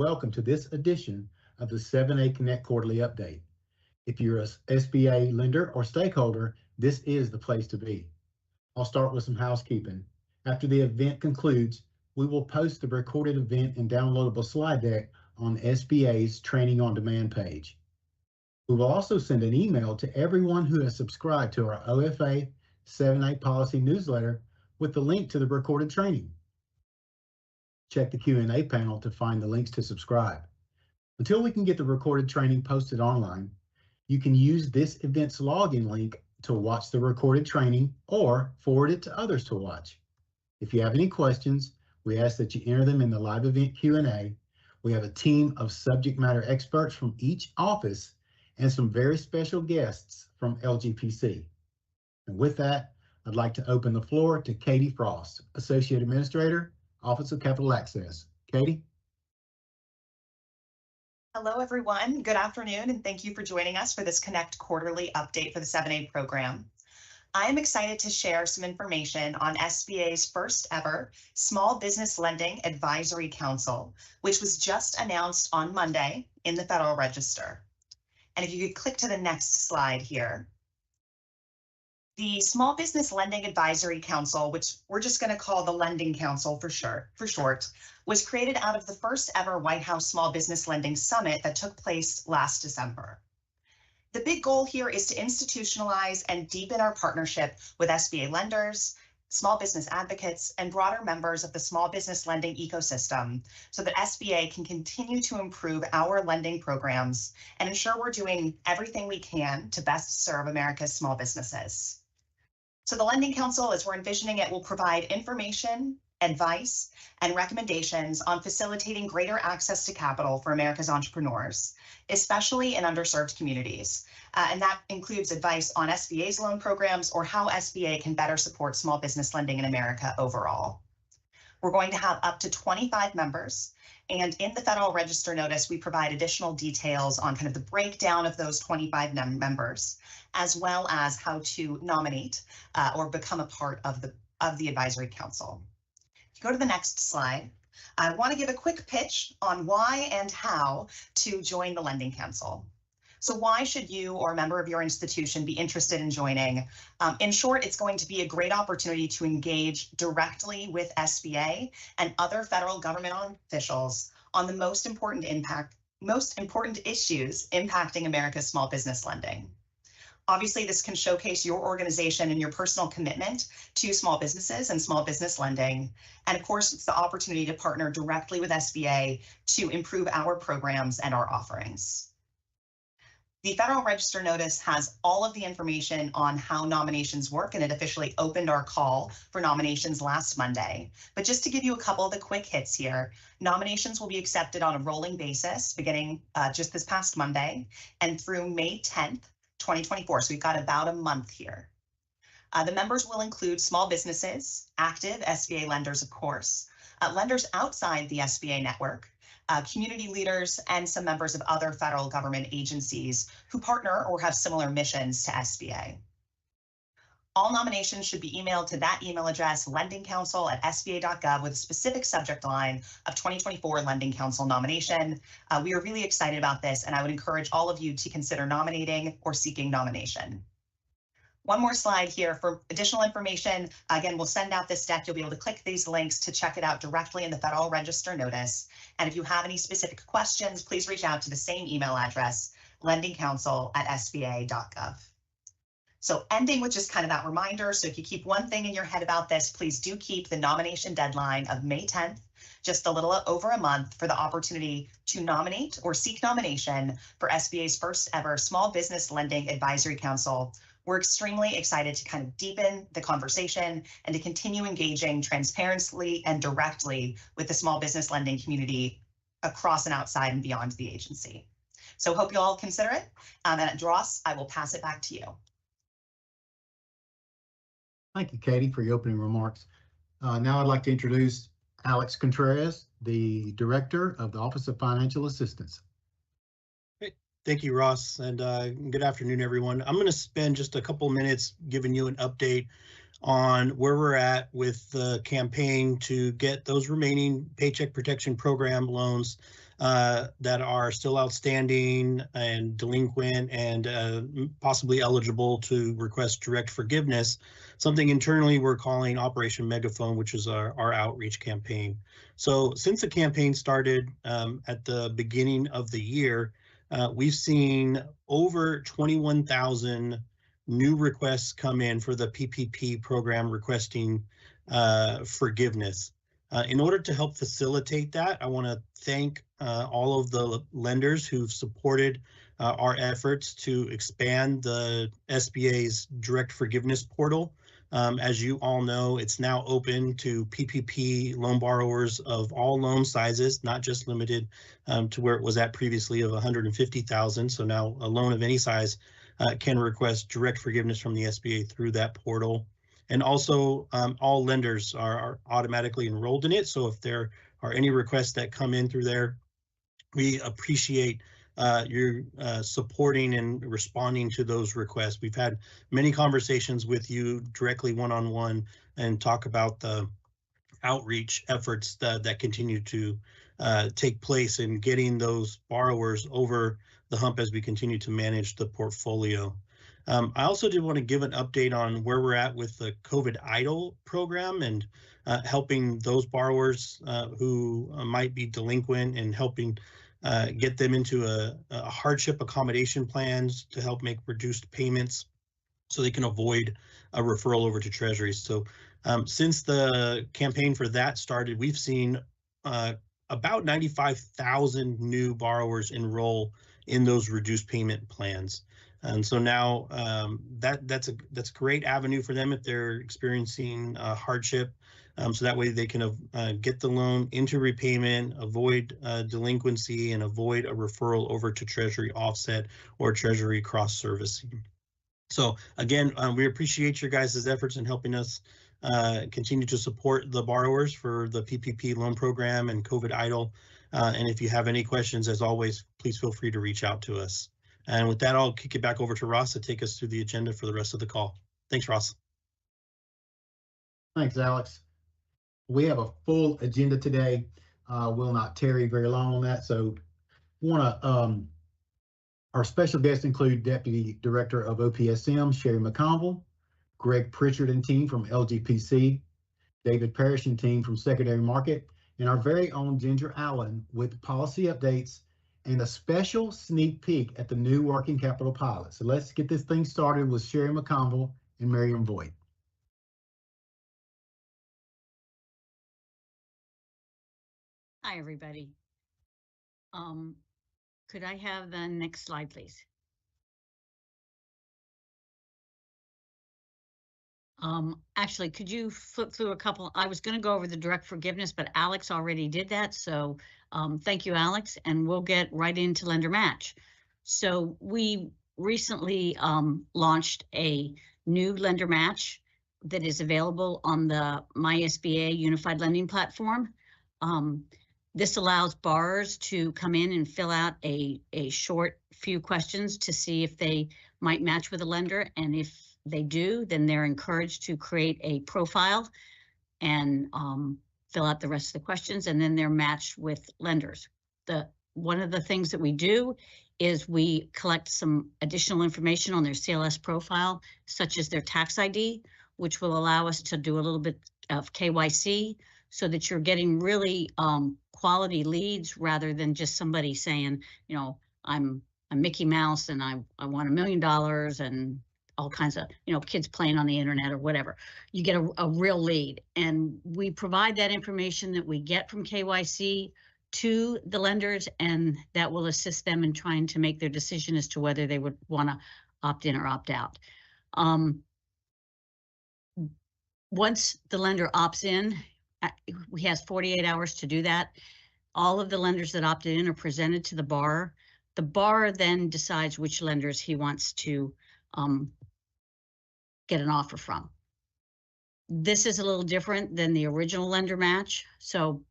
welcome to this edition of the 7A Connect Quarterly Update. If you're a SBA lender or stakeholder, this is the place to be. I'll start with some housekeeping. After the event concludes, we will post the recorded event and downloadable slide deck on SBA's Training on Demand page. We will also send an email to everyone who has subscribed to our OFA 7A policy newsletter with the link to the recorded training. Check the Q&A panel to find the links to subscribe. Until we can get the recorded training posted online, you can use this event's login link to watch the recorded training or forward it to others to watch. If you have any questions, we ask that you enter them in the live event Q&A. We have a team of subject matter experts from each office and some very special guests from LGPC. And with that, I'd like to open the floor to Katie Frost, Associate Administrator, Office of Capital Access. Katie? Hello, everyone. Good afternoon, and thank you for joining us for this Connect Quarterly Update for the 7A program. I'm excited to share some information on SBA's first ever Small Business Lending Advisory Council, which was just announced on Monday in the Federal Register. And if you could click to the next slide here. The Small Business Lending Advisory Council, which we're just going to call the Lending Council for short, was created out of the first ever White House Small Business Lending Summit that took place last December. The big goal here is to institutionalize and deepen our partnership with SBA lenders, small business advocates, and broader members of the small business lending ecosystem so that SBA can continue to improve our lending programs and ensure we're doing everything we can to best serve America's small businesses. So the Lending Council, as we're envisioning it, will provide information, advice, and recommendations on facilitating greater access to capital for America's entrepreneurs, especially in underserved communities. And that includes advice on SBA's loan programs or how SBA can better support small business lending in America overall. We're going to have up to 25 members, and in the Federal Register notice, we provide additional details on kind of the breakdown of those 25 members, as well as how to nominate or become a part of the Advisory Council. If you go to the next slide, I want to give a quick pitch on why and how to join the Lending Council. So why should you or a member of your institution be interested in joining? In short, it's going to be a great opportunity to engage directly with SBA and other federal government officials on the most important issues impacting America's small business lending. Obviously, this can showcase your organization and your personal commitment to small businesses and small business lending. And of course, it's the opportunity to partner directly with SBA to improve our programs and our offerings. The Federal Register notice has all of the information on how nominations work, and it officially opened our call for nominations last Monday. But just to give you a couple of the quick hits here, nominations will be accepted on a rolling basis beginning just this past Monday and through May 10th, 2024. So we've got about a month here. The members will include small businesses, active SBA lenders, of course, lenders outside the SBA network, community leaders, and some members of other federal government agencies who partner or have similar missions to SBA. All nominations should be emailed to that email address, lendingcouncil@sba.gov, with a specific subject line of 2024 Lending Council nomination. We are really excited about this, and I would encourage all of you to consider nominating or seeking nomination. One more slide here for additional information. Again, we'll send out this deck. You'll be able to click these links to check it out directly in the Federal Register notice. And if you have any specific questions, please reach out to the same email address, lendingcouncil@sba.gov. So ending with just kind of that reminder. So if you keep one thing in your head about this, please do keep the nomination deadline of May 10th, just a little over a month, for the opportunity to nominate or seek nomination for SBA's first ever Small Business Lending Advisory Council. We're extremely excited to kind of deepen the conversation and to continue engaging transparently and directly with the small business lending community across and outside and beyond the agency. So hope you all consider it. And Dross, I will pass it back to you. Thank you, Katie, for your opening remarks. Now I'd like to introduce Alex Contreras, the Director of the Office of Financial Assistance. Thank you, Ross, and good afternoon, everyone. I'm going to spend just a couple minutes giving you an update on where we're at with the campaign to get those remaining Paycheck Protection Program loans that are still outstanding and delinquent and possibly eligible to request direct forgiveness, something internally we're calling Operation Megaphone, which is our outreach campaign. So since the campaign started at the beginning of the year, we've seen over 21,000 new requests come in for the PPP program requesting forgiveness. In order to help facilitate that, I want to thank all of the lenders who've supported our efforts to expand the SBA's direct forgiveness portal. As you all know, it's now open to PPP loan borrowers of all loan sizes, not just limited to where it was at previously of 150,000. So now a loan of any size can request direct forgiveness from the SBA through that portal. And also all lenders are automatically enrolled in it. So if there are any requests that come in through there, we appreciate your supporting and responding to those requests. We've had many conversations with you directly one-on-one and talk about the outreach efforts that continue to take place in getting those borrowers over the hump as we continue to manage the portfolio. I also did want to give an update on where we're at with the COVID EIDL program and helping those borrowers who might be delinquent and helping get them into a hardship accommodation plans to help make reduced payments so they can avoid a referral over to Treasury. So since the campaign for that started, we've seen about 95,000 new borrowers enroll in those reduced payment plans. And so now that's a great avenue for them if they're experiencing hardship. So that way they can get the loan into repayment, avoid delinquency, and avoid a referral over to Treasury offset or Treasury cross servicing. So again, we appreciate your guys' efforts in helping us continue to support the borrowers for the PPP loan program and COVID EIDL. And if you have any questions, as always, please feel free to reach out to us. And with that, I'll kick it back over to Ross to take us through the agenda for the rest of the call. Thanks, Ross. Thanks, Alex. We have a full agenda today. We'll not tarry very long on that. So our special guests include Deputy Director of OPSM, Sherry McConville, Greg Pritchard and team from LGPC, David Parrish and team from Secondary Market, and our very own Ginger Allen with policy updates and a special sneak peek at the new working capital pilot. So let's get this thing started with Sherry McConville and Miriam Voigt. Hi, everybody. Could I have the next slide, please? Actually, could you flip through a couple? I was going to go over the direct forgiveness, but Alex already did that. So thank you, Alex, and we'll get right into lender match. So we recently launched a new lender match that is available on the MySBA Unified Lending Platform. This allows borrowers to come in and fill out a short few questions to see if they might match with a lender. And if they do, then they're encouraged to create a profile and fill out the rest of the questions, and then they're matched with lenders. One of the things that we do is we collect some additional information on their CLS profile, such as their tax ID, which will allow us to do a little bit of KYC so that you're getting really quality leads rather than just somebody saying, you know, I'm Mickey Mouse and I want $1 million and all kinds of, you know, kids playing on the internet or whatever. You get a real lead, and we provide that information that we get from KYC to the lenders, and that will assist them in trying to make their decision as to whether they would want to opt in or opt out. Once the lender opts in, he has 48 hours to do that. All of the lenders that opted in are presented to the borrower. The borrower then decides which lenders he wants to get an offer from. This is a little different than the original lender match. So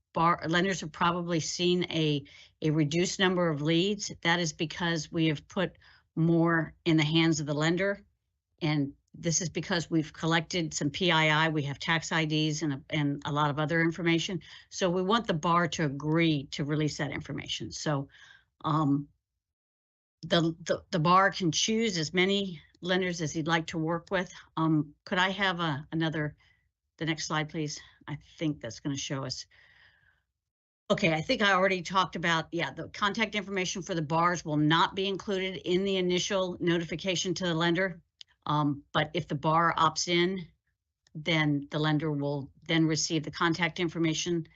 lenders have probably seen a reduced number of leads. That is because we have put more in the hands of the lender, and This is because we've collected some PII, we have tax IDs and a lot of other information. So we want the bar to agree to release that information. So the bar can choose as many lenders as he'd like to work with. Could I have the next slide, please? I think that's going to show us. Okay, I think I already talked about, yeah, the contact information for the bars will not be included in the initial notification to the lender. But if the bar opts in, then the lender will then receive the contact information.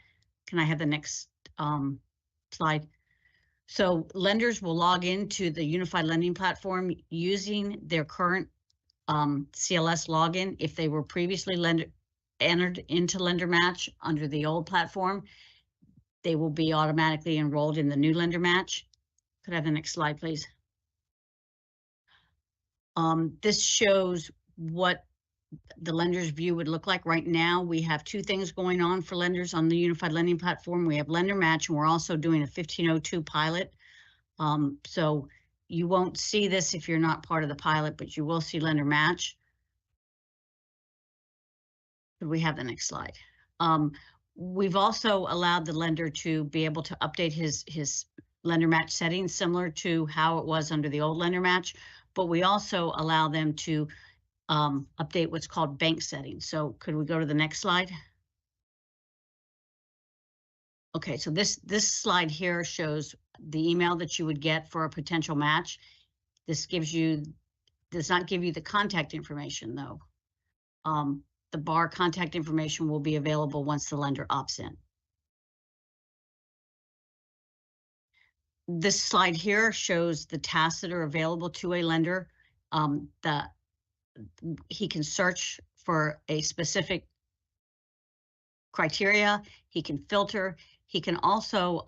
Can I have the next slide? So lenders will log into the Unified Lending Platform using their current CLS login. If they were previously entered into Lender Match under the old platform, they will be automatically enrolled in the new Lender Match. Could I have the next slide, please? This shows what the lender's view would look like. Right now, we have two things going on for lenders on the Unified Lending Platform. We have Lender Match, and we're also doing a 1502 pilot. So you won't see this if you're not part of the pilot, but you will see Lender Match. Could we have the next slide? We've also allowed the lender to be able to update his Lender Match settings similar to how it was under the old Lender Match, but we also allow them to update what's called bank settings. So could we go to the next slide? Okay, so this slide here shows the email that you would get for a potential match. This does not give you the contact information though. The bar contact information will be available once the lender opts in. This slide here shows the tasks that are available to a lender. He can search for a specific criteria. He can filter. He can also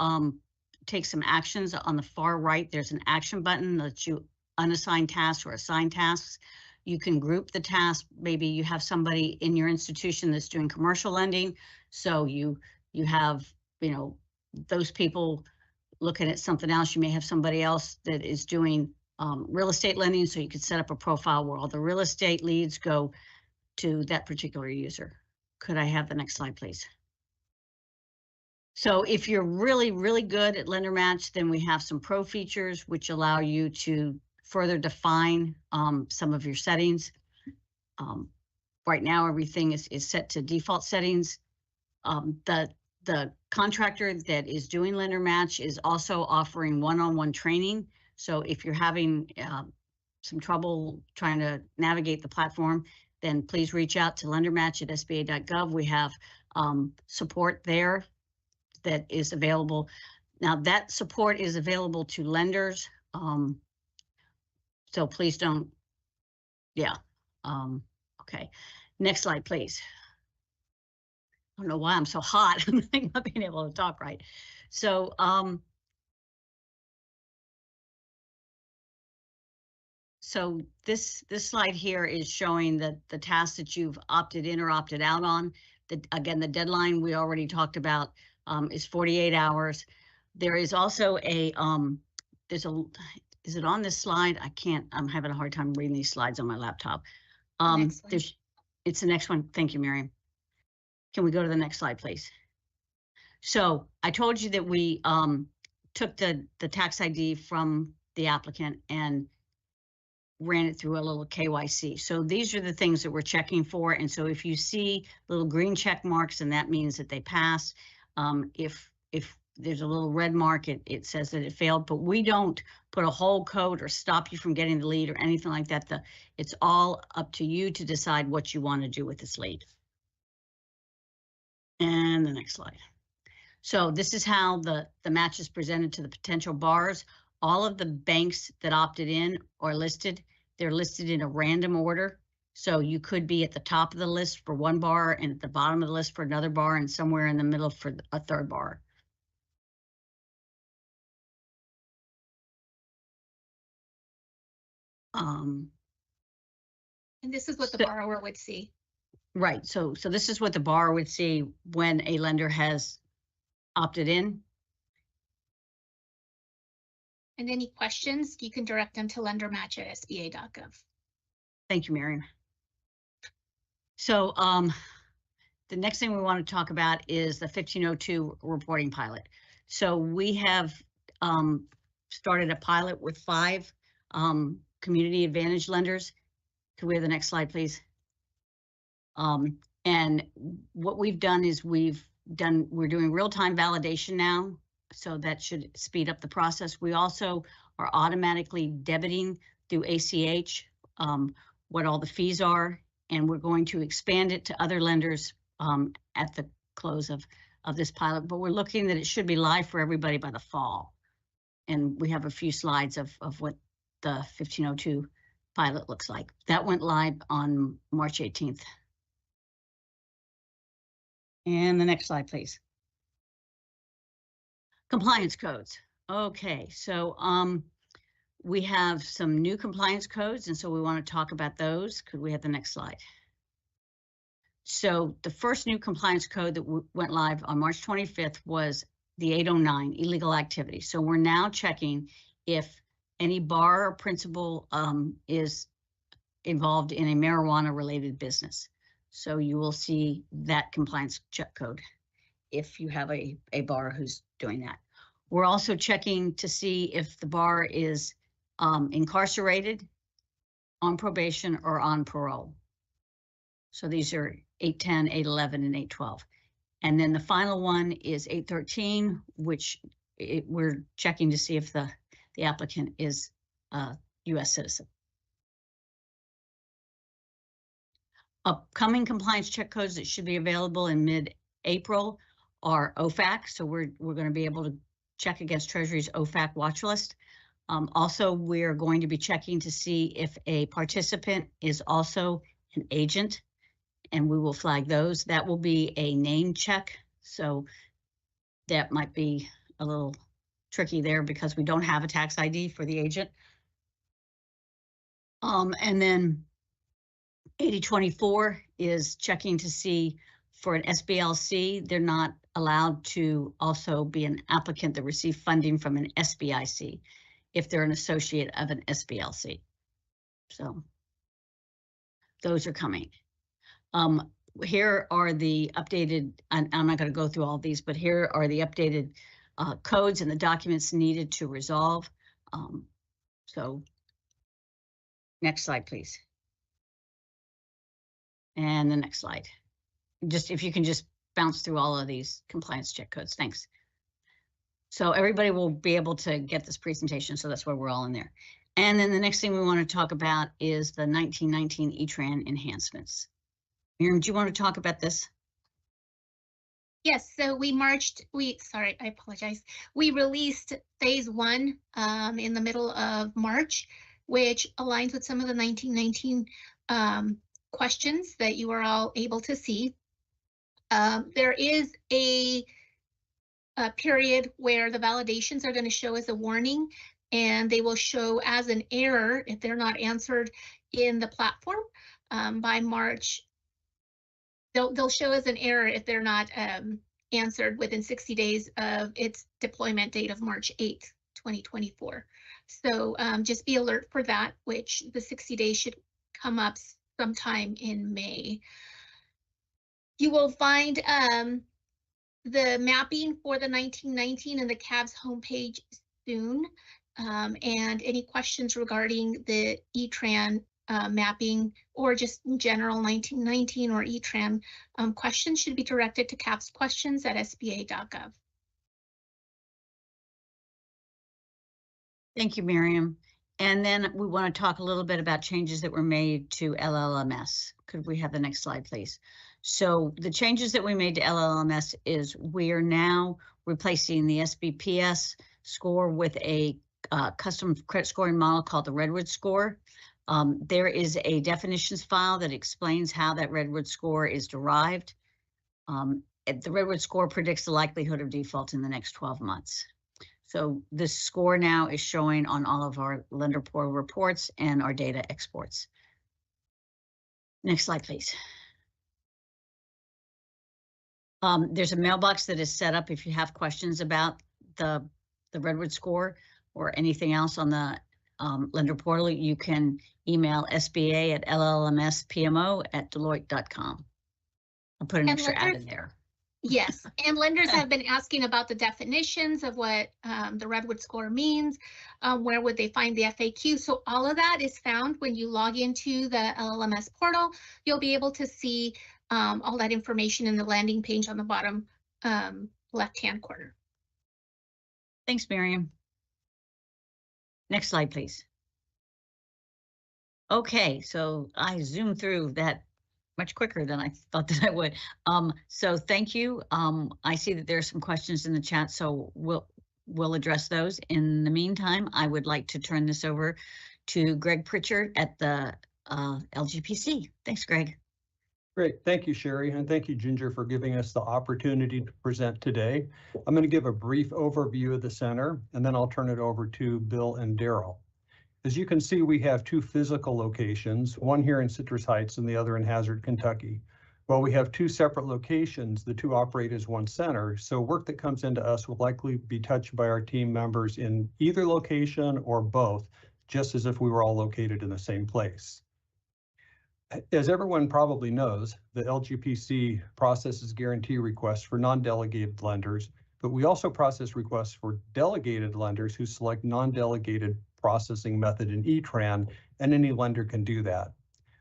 take some actions. On the far right, there's an action button that lets you unassign tasks or assign tasks. You can group the tasks. Maybe you have somebody in your institution that's doing commercial lending. So you have, those people looking at something else. You may have somebody else that is doing real estate lending. So you could set up a profile where all the real estate leads go to that particular user. Could I have the next slide, please? So if you're really, really good at Lender Match, then we have some pro features which allow you to further define some of your settings. Right now, everything is set to default settings. The contractor that is doing Lender Match is also offering one-on-one training. So if you're having some trouble trying to navigate the platform, then please reach out to lendermatch@sba.gov. We have support there that is available. Now that support is available to lenders. So please don't, okay. Next slide, please. I don't know why I'm so hot. I'm not being able to talk right. So, so this slide here is showing that the tasks that you've opted in or opted out on. Again, the deadline we already talked about is 48 hours. There is also is it on this slide? I'm having a hard time reading these slides on my laptop. It's the next one. Thank you, Miriam. Can we go to the next slide, please? So I told you that we took the tax ID from the applicant and ran it through a little KYC. So these are the things that we're checking for. And so if you see little green check marks, and that means that they passed. If there's a little red mark, it says that it failed, but we don't put a whole code or stop you from getting the lead or anything like that. It's all up to you to decide what you want to do with this lead. And the next slide. So this is how the match is presented to the potential bars. All of the banks that opted in are listed. They're listed in a random order. So you could be at the top of the list for one bar and at the bottom of the list for another bar and somewhere in the middle for a third bar. And this is what the borrower would see. Right. So this is what the borrower would see when a lender has opted in. And any questions, you can direct them to lendermatch@sba.gov. Thank you, Miriam. So the next thing we want to talk about is the 1502 reporting pilot. So we have started a pilot with 5 community advantage lenders. Could we have the next slide, please? And what we've done is we're doing real-time validation now, so that should speed up the process. We also are automatically debiting through ACH what all the fees are, and we're going to expand it to other lenders at the close of this pilot, but we're looking that it should be live for everybody by the fall. And we have a few slides of what the 1502 pilot looks like. That went live on March 18th. And the next slide, please. Compliance codes. Okay, so we have some new compliance codes, and so we want to talk about those. Could we have the next slide? So the first new compliance code that went live on March 25th was the 809, illegal activity. So we're now checking if any bar or principal is involved in a marijuana related business. So you will see that compliance check code if you have a bar who's doing that. We're also checking to see if the bar is incarcerated, on probation, or on parole. So these are 810, 811, and 812. And then the final one is 813, which we're checking to see if the applicant is a US citizen. Upcoming compliance check codes that should be available in mid-April are OFAC. So we're going to be able to check against Treasury's OFAC watch list. Also, we're going to be checking to see if a participant is also an agent, and we will flag those. That will be a name check. So that might be a little tricky there because we don't have a tax ID for the agent. And then 8024 is checking to see for an SBLC, they're not allowed to also be an applicant that received funding from an SBIC if they're an associate of an SBLC. So those are coming. Here are the updated, and I'm not going to go through all these, but here are the updated codes and the documents needed to resolve. So next slide, please. And the next slide. Just if you can just bounce through all of these compliance check codes, thanks. So everybody will be able to get this presentation, so that's why we're all in there. And then the next thing we want to talk about is the 1919 E-Tran enhancements. Miriam, do you want to talk about this? Yes, so sorry, I apologize. We released phase 1 in the middle of March, which aligns with some of the 1919 questions that you are all able to see. There is a period where the validations are going to show as a warning, and they will show as an error if they're not answered in the platform by March. They'll show as an error if they're not answered within 60 days of its deployment date of March 8th, 2024. So just be alert for that, which the 60 days should come up sometime in May. You will find the mapping for the 1919 in the CAB's homepage soon. And any questions regarding the E-Tran mapping or just in general 1919 or E-Tran questions should be directed to CAB's questions at sba.gov. Thank you, Miriam. And then we want to talk a little bit about changes that were made to LLMS. Could we have the next slide, please? So the changes that we made to LLMS is we are now replacing the SBPS score with a custom credit scoring model called the Redwood score. There is a definitions file that explains how that Redwood score is derived. The Redwood score predicts the likelihood of default in the next 12 months. So this score now is showing on all of our lender portal reports and our data exports. Next slide, please. There's a mailbox that is set up if you have questions about the Redwood score or anything else on the lender portal, you can email sba@llmspmo@deloitte.com. I'll put an And extra ad lenders- in there. Yes, and lenders have been asking about the definitions of what the Redwood score means. Where would they find the FAQ? So all of that is found when you log into the LLMS portal. You'll be able to see all that information in the landing page on the bottom left-hand corner. Thanks, Miriam. Next slide, please. Okay, so I zoomed through that much quicker than I thought that I would. So thank you. I see that there are some questions in the chat, so we'll address those. In the meantime, I would like to turn this over to Greg Pritchard at the LGPC. Thanks, Greg. Great, thank you, Sherry, and thank you, Ginger, for giving us the opportunity to present today. I'm going to give a brief overview of the center, and then I'll turn it over to Bill and Daryl. As you can see, we have two physical locations, one here in Citrus Heights and the other in Hazard, Kentucky. While we have two separate locations, the two operate as one center, so work that comes into us will likely be touched by our team members in either location or both, just as if we were all located in the same place. As everyone probably knows, the LGPC processes guarantee requests for non-delegated lenders, but we also process requests for delegated lenders who select non-delegated processing method in ETRAN, and any lender can do that.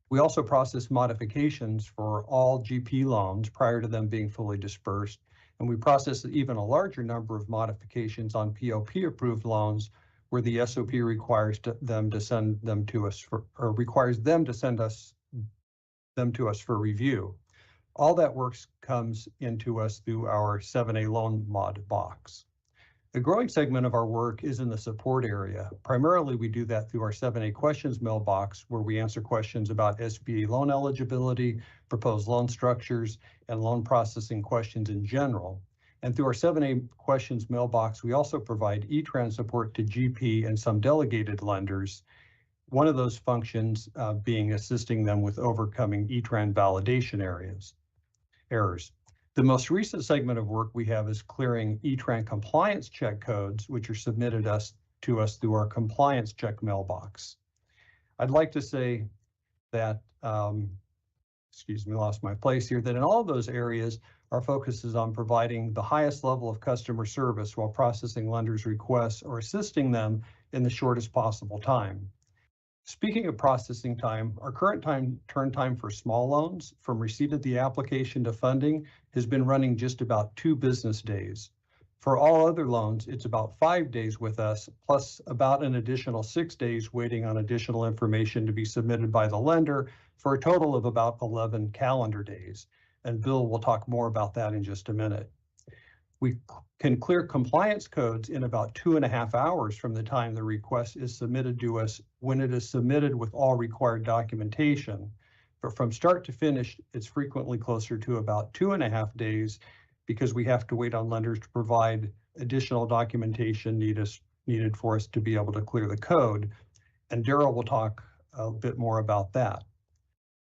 We also process modifications for all GP loans prior to them being fully dispersed, and we process even a larger number of modifications on POP approved loans where the SOP requires them to send them to us requires them to send them to us for review. All that work comes into us through our 7A loan mod box. A growing segment of our work is in the support area. Primarily, we do that through our 7A questions mailbox, where we answer questions about SBA loan eligibility, proposed loan structures, and loan processing questions in general. And through our 7A questions mailbox, we also provide ETRAN support to GP and some delegated lenders. One of those functions being assisting them with overcoming ETRAN validation errors. The most recent segment of work we have is clearing ETRAN compliance check codes, which are submitted to us through our compliance check mailbox. I'd like to say that, excuse me, lost my place here, that in all of those areas, our focus is on providing the highest level of customer service while processing lenders' requests or assisting them in the shortest possible time. Speaking of processing time, our current turn time for small loans from receipt of the application to funding has been running just about 2 business days. For all other loans, it's about 5 days with us, plus about an additional 6 days waiting on additional information to be submitted by the lender, for a total of about 11 calendar days. And Bill will talk more about that in just a minute. We can clear compliance codes in about 2.5 hours from the time the request is submitted to us when it is submitted with all required documentation. But from start to finish, it's frequently closer to about 2.5 days because we have to wait on lenders to provide additional documentation needed for us to be able to clear the code. And Daryl will talk a bit more about that.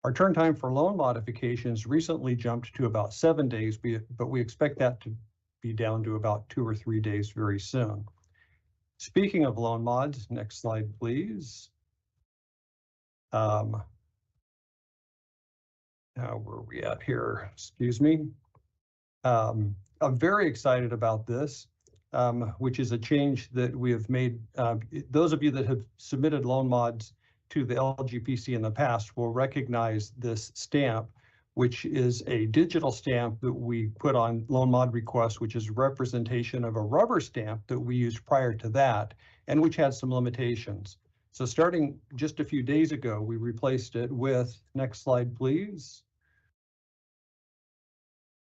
Our turn time for loan modifications recently jumped to about 7 days, but we expect that to be down to about 2 or 3 days very soon. Speaking of loan mods, next slide, please. Now, where are we at here? Excuse me. I'm very excited about this, which is a change that we have made. Those of you that have submitted loan mods to the LGPC in the past will recognize this stamp, which is a digital stamp that we put on loan mod requests, which is representation of a rubber stamp that we used prior to that, and which had some limitations. So starting just a few days ago, we replaced it with, next slide, please.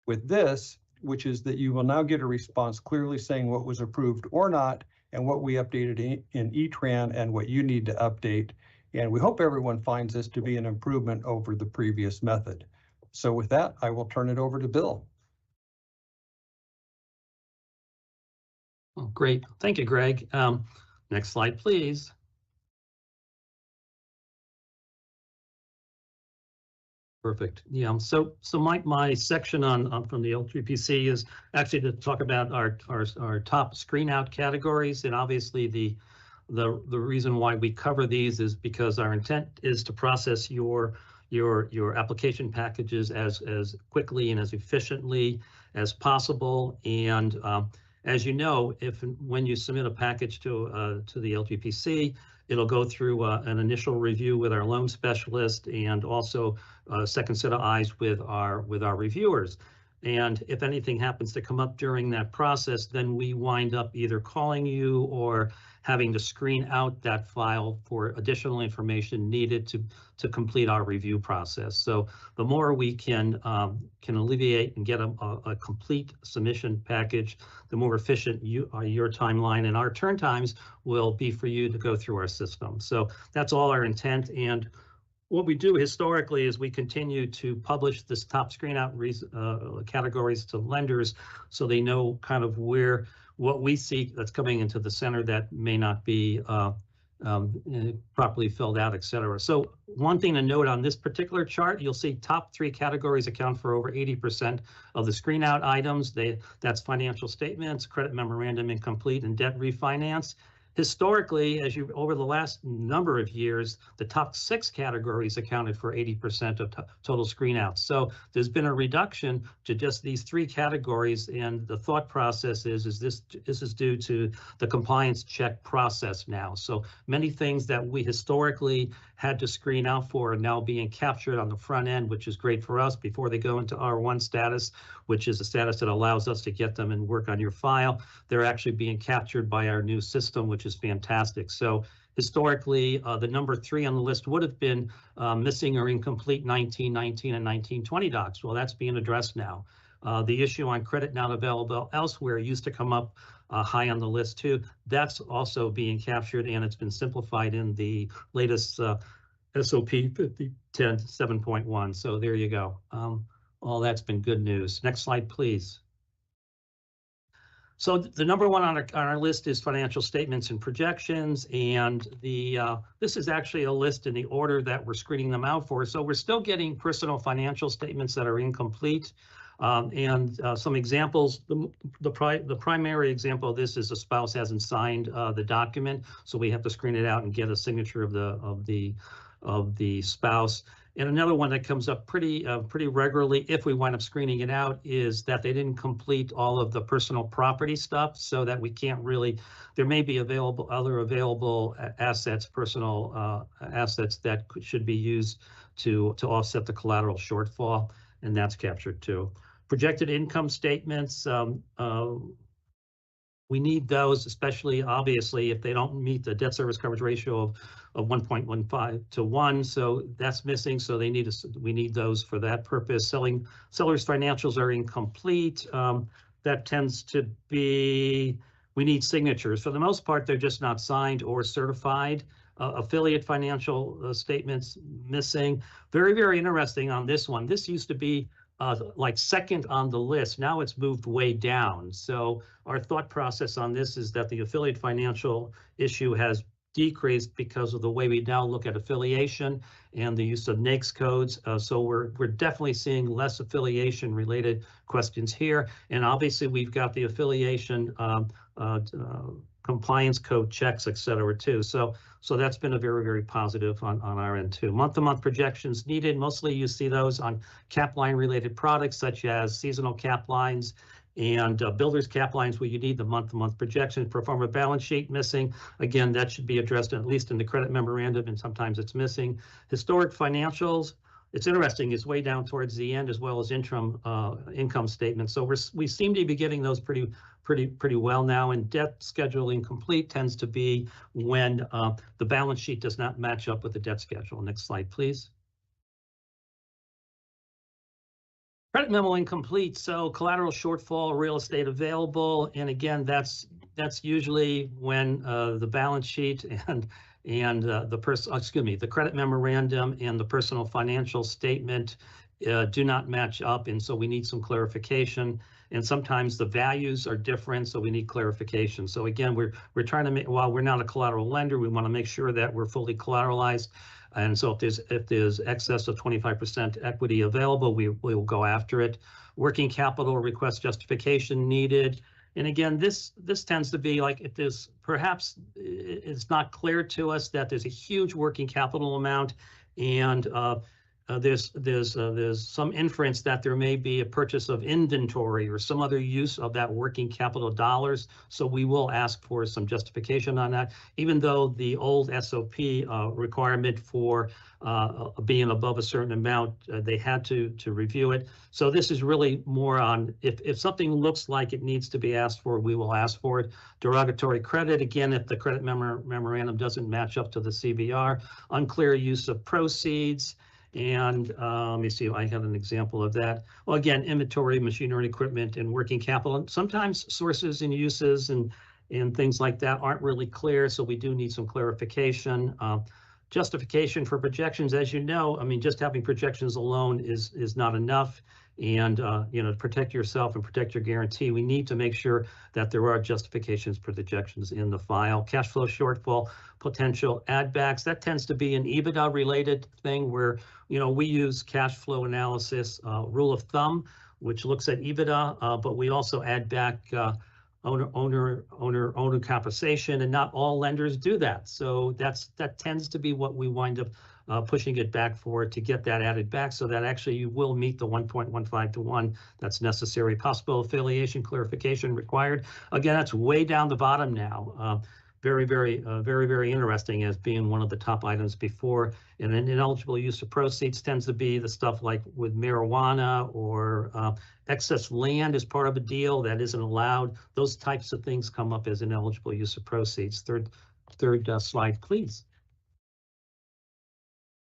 With this, which is that you will now get a response clearly saying what was approved or not, and what we updated in ETRAN and what you need to update. And we hope everyone finds this to be an improvement over the previous method. So with that, I will turn it over to Bill. Oh, great. Thank you, Greg. Next slide, please. Perfect. Yeah. So my section on from the LGPC is actually to talk about our top screen out categories, and obviously the the reason why we cover these is because our intent is to process your application packages as quickly and as efficiently as possible. And as you know, when you submit a package to the LGPC, it'll go through an initial review with our loan specialist and also a second set of eyes with our reviewers. And if anything happens to come up during that process, then we wind up either calling you or having to screen out that file for additional information needed to complete our review process. So the more we can alleviate and get a complete submission package, the more efficient your timeline and our turn times will be for you to go through our system. So that's all our intent. And what we do historically is we continue to publish this top Screenout categories to lenders so they know kind of what we see that's coming into the center that may not be properly filled out, et cetera. So one thing to note on this particular chart, you'll see top 3 categories account for over 80% of the Screenout items. That's financial statements, credit memorandum incomplete, and debt refinance. Historically, over the last number of years, the top 6 categories accounted for 80% of total screenouts. So there's been a reduction to just these 3 categories, and the thought process is this is due to the compliance check process now. So many things that we historically had to screen out for are now being captured on the front end, which is great for us before they go into R1 status, which is a status that allows us to get them and work on your file. They're actually being captured by our new system, which is fantastic. So historically, the number 3 on the list would have been missing or incomplete 1919 and 1920 docs. Well, that's being addressed now. The issue on credit not available elsewhere used to come up high on the list too. That's also being captured, and it's been simplified in the latest SOP 5010.7.1. So there you go. All that's been good news. Next slide, please. So the number 1 on our list is financial statements and projections, and this is actually a list in the order that we're screening them out for. So we're still getting personal financial statements that are incomplete. And some examples, the primary example of this is a spouse hasn't signed the document, so we have to screen it out and get a signature of the spouse. And another one that comes up pretty regularly if we wind up screening it out is that they didn't complete all of the personal property stuff, so that we can't really, there may be other available assets, personal assets that should be used to offset the collateral shortfall, and that's captured too. Projected income statements, we need those, especially obviously if they don't meet the debt service coverage ratio of 1.15 to 1. So that's missing. So we need those for that purpose. Sellers' financials are incomplete. That tends to be, we need signatures. For the most part, they're just not signed or certified. Affiliate financial statements missing. Very, very interesting on this one. This used to be like second on the list. Now it's moved way down. So our thought process on this is that the affiliate financial issue has decreased because of the way we now look at affiliation and the use of NAICS codes. So we're definitely seeing less affiliation related questions here. And obviously we've got the affiliation compliance code checks, et cetera, too. So that's been a very, very positive on our end too. Month-to-month projections needed. Mostly you see those on cap line related products such as seasonal cap lines and builders cap lines where you need the month-to-month projection. Pro forma balance sheet missing. Again, that should be addressed at least in the credit memorandum, and sometimes it's missing. Historic financials. It's interesting, it's way down towards the end, as well as interim income statements. So we seem to be getting those pretty well now, and debt schedule incomplete tends to be when the balance sheet does not match up with the debt schedule. Next slide, please. Credit memo incomplete, so collateral shortfall, real estate available, and again, that's usually when the balance sheet and the credit memorandum and the personal financial statement do not match up, and so we need some clarification. And sometimes the values are different, so we need clarification. So again, we're trying to make, while we're not a collateral lender, we want to make sure that we're fully collateralized. And so if there's excess of 25% equity available, we will go after it. Working capital request justification needed. And again, this tends to be like if there's perhaps it's not clear to us that there's a huge working capital amount, and there's some inference that there may be a purchase of inventory or some other use of that working capital dollars. So we will ask for some justification on that, even though the old SOP requirement for being above a certain amount, they had to review it. So this is really more on if something looks like it needs to be asked for, we will ask for it. Derogatory credit, again, if the credit memorandum doesn't match up to the CVR. Unclear use of proceeds. And let me see, I have an example of that. Well, again, inventory, machinery, equipment, and working capital. And sometimes sources and uses and things like that aren't really clear, so we do need some clarification. Justification for projections, as you know, I mean, just having projections alone is not enough. And you know, to protect yourself and protect your guarantee, we need to make sure that there are justifications for projections in the file. Cash flow shortfall, potential add backs, that tends to be an EBITDA related thing where, you know, we use cash flow analysis rule of thumb, which looks at EBITDA, but we also add back owner compensation, and not all lenders do that. So that tends to be what we wind up pushing it back for, to get that added back, so that actually you will meet the 1.15 to 1 that's necessary. Possible affiliation clarification required. Again, that's way down the bottom now. Very interesting as being one of the top items before. And then ineligible use of proceeds tends to be the stuff like with marijuana or excess land as part of a deal that isn't allowed. Those types of things come up as ineligible use of proceeds. Third slide, please.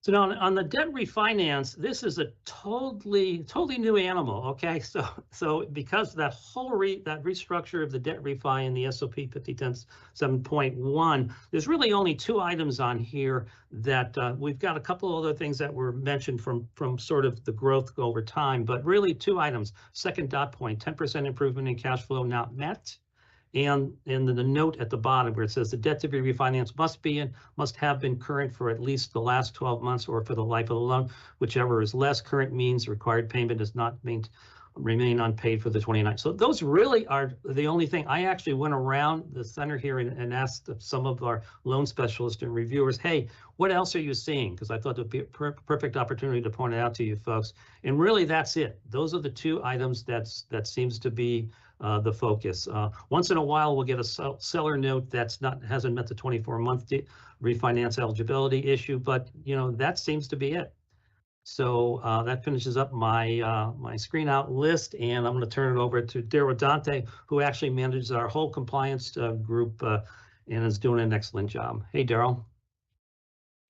So now on the debt refinance, this is a totally new animal. Okay, so because that whole that restructure of the debt refi in the SOP 5010-7.1, there's really only 2 items on here that we've got a couple other things that were mentioned from sort of the growth over time, but really 2 items. Second dot point, 10% improvement in cash flow not met. And then the note at the bottom where it says the debt to be refinanced must have been current for at least the last 12 months or for the life of the loan, whichever is less. Current means required payment does not remain unpaid for the 29. So those really are the only thing. I actually went around the center here and asked some of our loan specialists and reviewers, hey, what else are you seeing? Because I thought it would be a perfect opportunity to point it out to you folks. And really that's it. Those are the 2 items that seems to be the focus. Once in a while, we'll get a seller note hasn't met the 24-month refinance eligibility issue, but you know that seems to be it. So that finishes up my my Screenout list, and I'm going to turn it over to Daryl Dante, who actually manages our whole compliance group and is doing an excellent job. Hey, Daryl.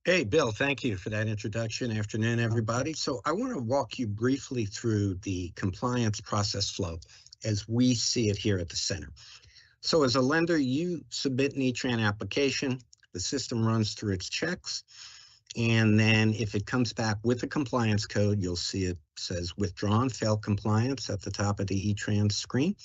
Hey, Bill, thank you for that introduction. Afternoon, everybody. So I want to walk you briefly through the compliance process flow as we see it here at the center. So as a lender, you submit an E-Tran application, the system runs through its checks, and then if it comes back with a compliance code, you'll see it says withdrawn, failed compliance at the top of the E-Tran screen.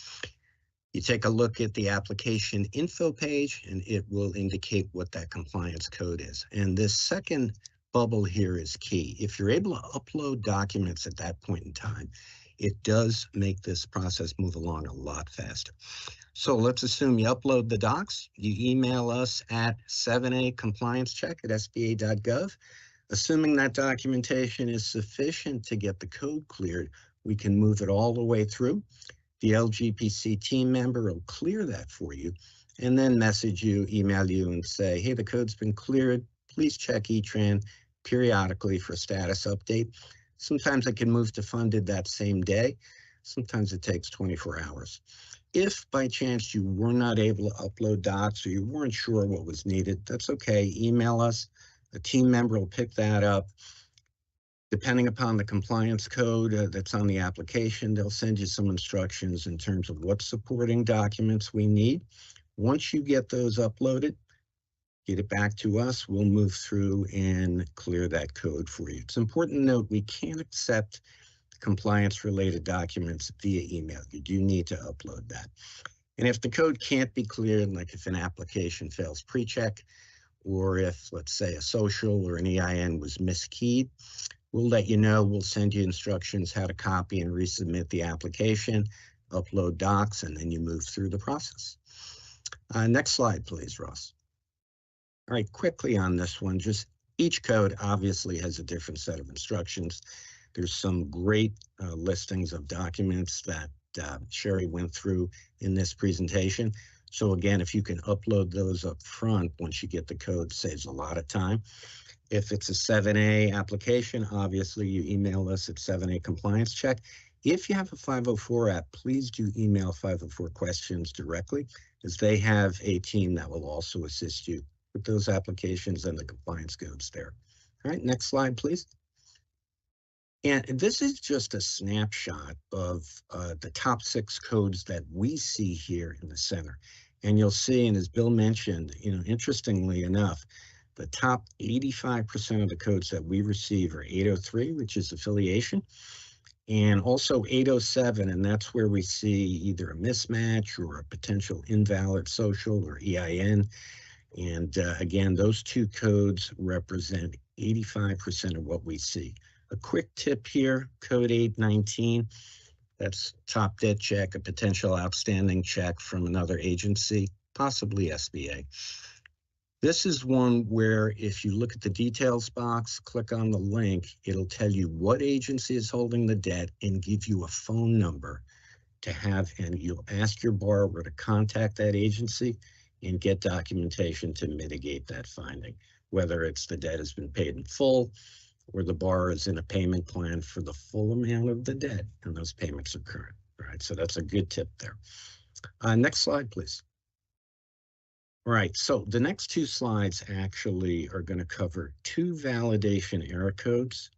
You take a look at the application info page, and it will indicate what that compliance code is. And this second bubble here is key. If you're able to upload documents at that point in time, it does make this process move along a lot faster. So let's assume you upload the docs, you email us at 7acompliancecheck@sba.gov. Assuming that documentation is sufficient to get the code cleared, we can move it all the way through. The LGPC team member will clear that for you and then message you, email you and say, hey, the code's been cleared. Please check E-Tran periodically for status update. Sometimes it can move to funded that same day. Sometimes it takes 24 hours. If by chance you were not able to upload docs or you weren't sure what was needed, that's okay. Email us. A team member will pick that up. Depending upon the compliance code that's on the application, they'll send you some instructions in terms of what supporting documents we need. Once you get those uploaded, get it back to us, we'll move through and clear that code for you. It's important to note we can't accept compliance-related documents via email. You do need to upload that. And if the code can't be cleared, like if an application fails pre-check, or if, let's say, a social or an EIN was miskeyed, we'll let you know. We'll send you instructions how to copy and resubmit the application. upload docs, and then you move through the process. Next slide, please, Ross. All right, quickly on this one, just each code obviously has a different set of instructions. There's some great listings of documents that Sherry went through in this presentation. So again, if you can upload those up front once you get the code, saves a lot of time. If it's a 7A application, obviously you email us at 7A compliance check. If you have a 504 app, please do email 504 questions directly, as they have a team that will also assist you with those applications and the compliance codes there. All right, next slide, please. And this is just a snapshot of the top 6 codes that we see here in the center. And you'll see, and as Bill mentioned, interestingly enough, the top 85% of the codes that we receive are 803, which is affiliation, and also 807, and that's where we see either a mismatch or a potential invalid social or EIN. And again, those 2 codes represent 85% of what we see. A quick tip here, code 819, that's top debt check, a potential outstanding check from another agency, possibly SBA. This is one where if you look at the details box, click on the link, it'll tell you what agency is holding the debt and give you a phone number to have, and you'll ask your borrower to contact that agency and get documentation to mitigate that finding, whether it's the debt has been paid in full or the borrower is in a payment plan for the full amount of the debt and those payments are current. All right, so that's a good tip there. Next slide, please. All right, so the next 2 slides actually are going to cover 2 validation error codes,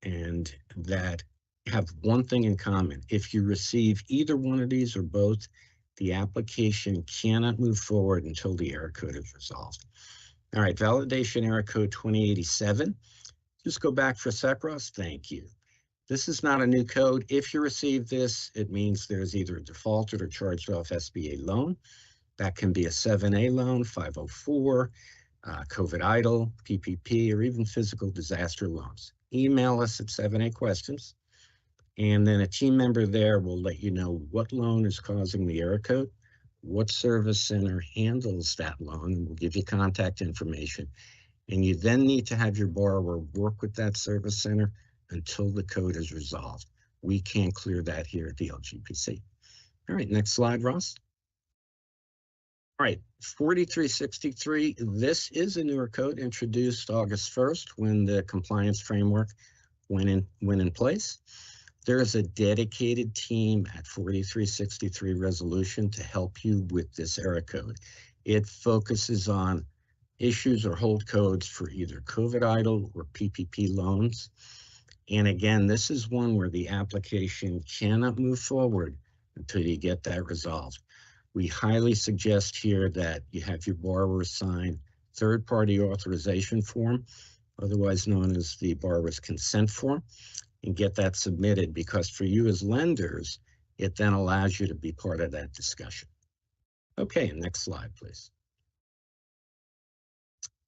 and that have one thing in common. If you receive either one of these or both, the application cannot move forward until the error code is resolved. All right, validation error code 2087. Just go back for a sec, Ross. Thank you. This is not a new code. If you receive this, it means there's either a defaulted or charged off SBA loan. That can be a 7A loan, 504, COVID EIDL, PPP, or even physical disaster loans. Email us at 7A questions, and then a team member there will let you know what loan is causing the error code, what service center handles that loan, and we'll give you contact information. And you then need to have your borrower work with that service center until the code is resolved. We can't clear that here at the LGPC. All right, next slide, Ross. All right, 4363, this is a newer code introduced August 1st when the compliance framework went in place. There is a dedicated team at 4363 Resolution to help you with this error code. It focuses on issues or hold codes for either COVID EIDL or PPP loans. And again, this is one where the application cannot move forward until you get that resolved. We highly suggest here that you have your borrower sign third-party authorization form, otherwise known as the borrower's consent form, and get that submitted, because for you as lenders, it then allows you to be part of that discussion. Okay, next slide, please.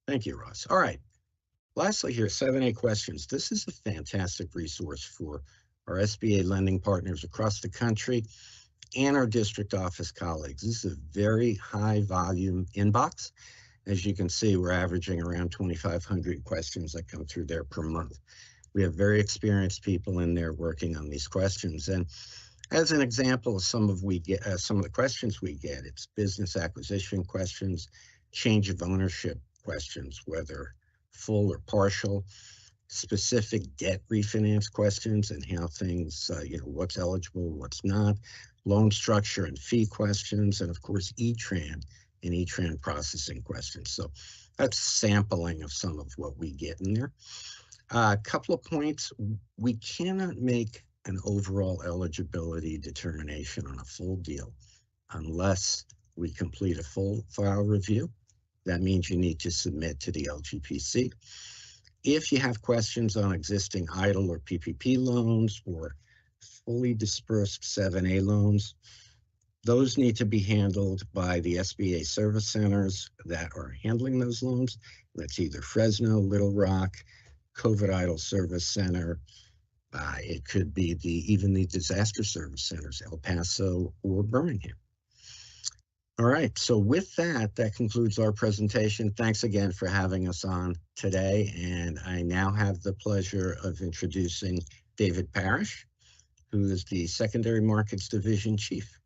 Thank you, Ross. All right. Lastly here, 7A questions. This is a fantastic resource for our SBA lending partners across the country and our district office colleagues. This is a very high volume inbox. As you can see, we're averaging around 2,500 questions that come through there per month. We have very experienced people in there working on these questions. And as an example of some of the questions we get, it's business acquisition questions, change of ownership questions, whether full or partial, specific debt refinance questions and how things, what's eligible, what's not, loan structure and fee questions, and of course, E-Tran and E-Tran processing questions. So that's sampling of some of what we get in there. A couple of points. We cannot make an overall eligibility determination on a full deal unless we complete a full file review. That means you need to submit to the LGPC. If you have questions on existing EIDL or PPP loans or fully dispersed 7A loans, those need to be handled by the SBA service centers that are handling those loans. That's either Fresno, Little Rock, COVID EIDL Service Center, It could be even the disaster service centers, El Paso or Birmingham. All right, so with that, that concludes our presentation. Thanks again for having us on today. And I now have the pleasure of introducing David Parrish, who is the Secondary Markets Division Chief.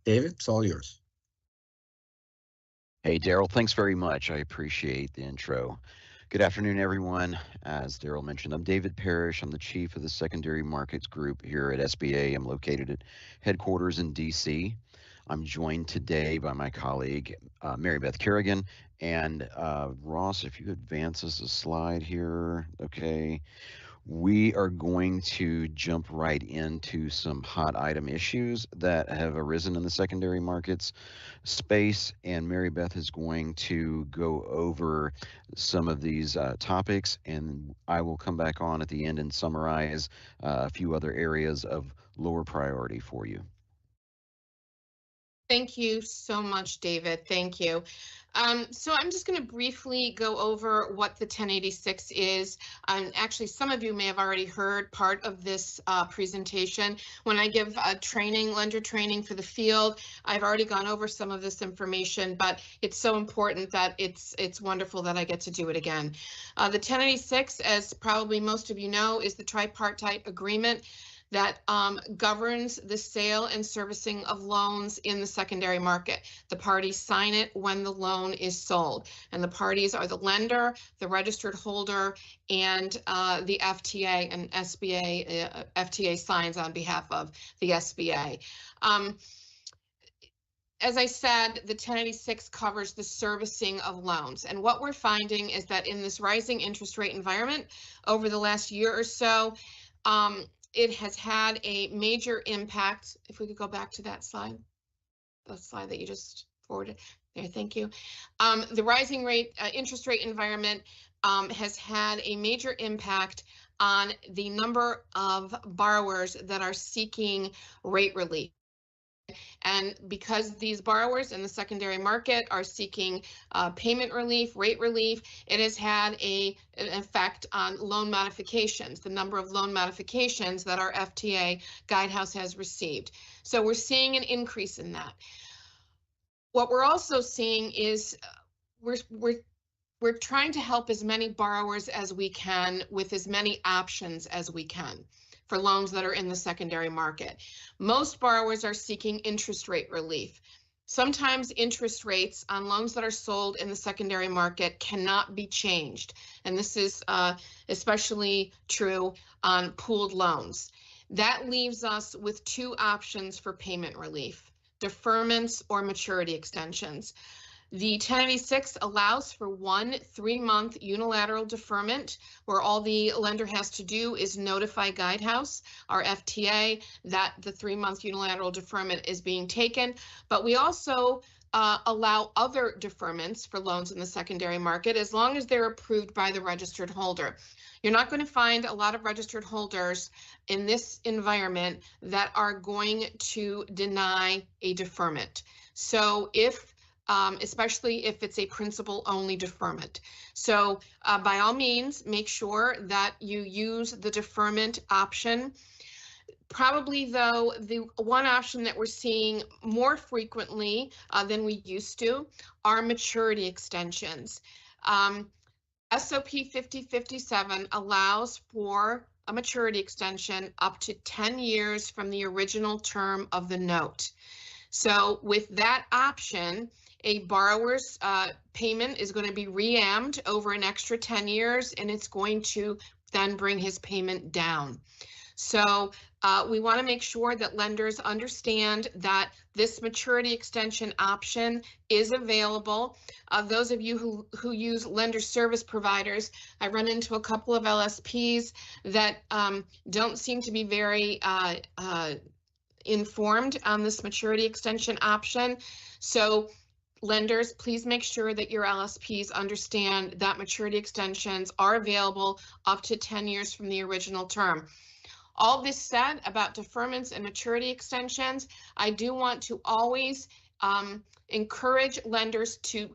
David, it's all yours. Hey, Daryl, thanks very much. I appreciate the intro. Good afternoon, everyone. As Daryl mentioned, I'm David Parrish. I'm the Chief of the Secondary Markets Group here at SBA. I'm located at headquarters in DC. I'm joined today by my colleague, Mary Beth Kerrigan, and Ross, if you advance us a slide here, okay. We are going to jump right into some hot item issues that have arisen in the secondary markets space, and Mary Beth is going to go over some of these topics, and I will come back on at the end and summarize a few other areas of lower priority for you. Thank you so much, David. Thank you. So I'm just going to briefly go over what the 1086 is. Actually, some of you may have already heard part of this presentation. When I give lender training for the field, I've already gone over some of this information, but it's so important that it's wonderful that I get to do it again. The 1086, as probably most of you know, is the tripartite agreement that governs the sale and servicing of loans in the secondary market. The parties sign it when the loan is sold, and the parties are the lender, the registered holder, and the FTA, and SBA. FTA signs on behalf of the SBA. As I said, the 1086 covers the servicing of loans. And what we're finding is that in this rising interest rate environment over the last year or so, it has had a major impact. If we could go back to that slide, the slide that you just forwarded there, thank you. The rising interest rate environment has had a major impact on the number of borrowers that are seeking rate relief. And because these borrowers in the secondary market are seeking payment relief, rate relief, it has had an effect on loan modifications, the number of loan modifications that our FTA Guidehouse has received. So we're seeing an increase in that. What we're also seeing is we're trying to help as many borrowers as we can with as many options as we can for loans that are in the secondary market. Most borrowers are seeking interest rate relief. Sometimes interest rates on loans that are sold in the secondary market cannot be changed. And this is especially true on pooled loans. That leaves us with two options for payment relief: deferments or maturity extensions. The 1086 allows for 1 3-month unilateral deferment, where all the lender has to do is notify Guidehouse, our FTA, that the 3-month unilateral deferment is being taken. But we also allow other deferments for loans in the secondary market as long as they're approved by the registered holder. You're not going to find a lot of registered holders in this environment that are going to deny a deferment. So especially if it's a principal-only deferment. So by all means, make sure that you use the deferment option. Probably, though, the one option that we're seeing more frequently than we used to are maturity extensions. SOP 5057 allows for a maturity extension up to 10 years from the original term of the note. So with that option, a borrower's payment is going to be reammed over an extra 10 years, and it's going to then bring his payment down. So we want to make sure that lenders understand that this maturity extension option is available. Those of you who use lender service providers, I run into a couple of LSPs that don't seem to be very informed on this maturity extension option. So lenders, please make sure that your LSPs understand that maturity extensions are available up to 10 years from the original term. All this said about deferments and maturity extensions, I do want to always encourage lenders to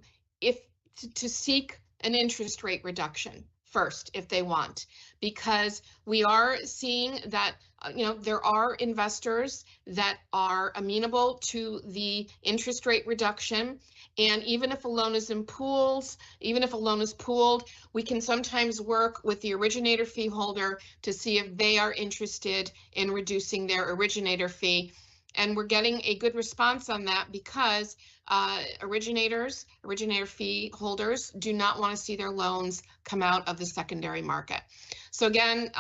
seek an interest rate reduction first if they want, because we are seeing that there are investors that are amenable to the interest rate reduction. And even if a loan is pooled, we can sometimes work with the originator fee holder to see if they are interested in reducing their originator fee. And we're getting a good response on that because originator fee holders do not want to see their loans come out of the secondary market. So again,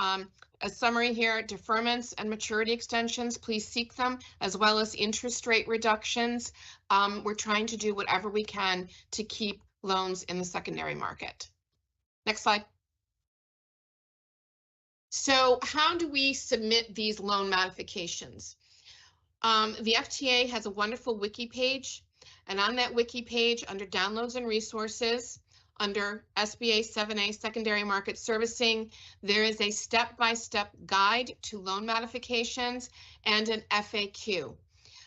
a summary here: deferments and maturity extensions, please seek them, as well as interest rate reductions. We're trying to do whatever we can to keep loans in the secondary market. Next slide. So how do we submit these loan modifications? The FTA has a wonderful wiki page, and on that wiki page, under downloads and resources, under SBA 7A secondary market servicing, there is a step-by-step guide to loan modifications and an FAQ.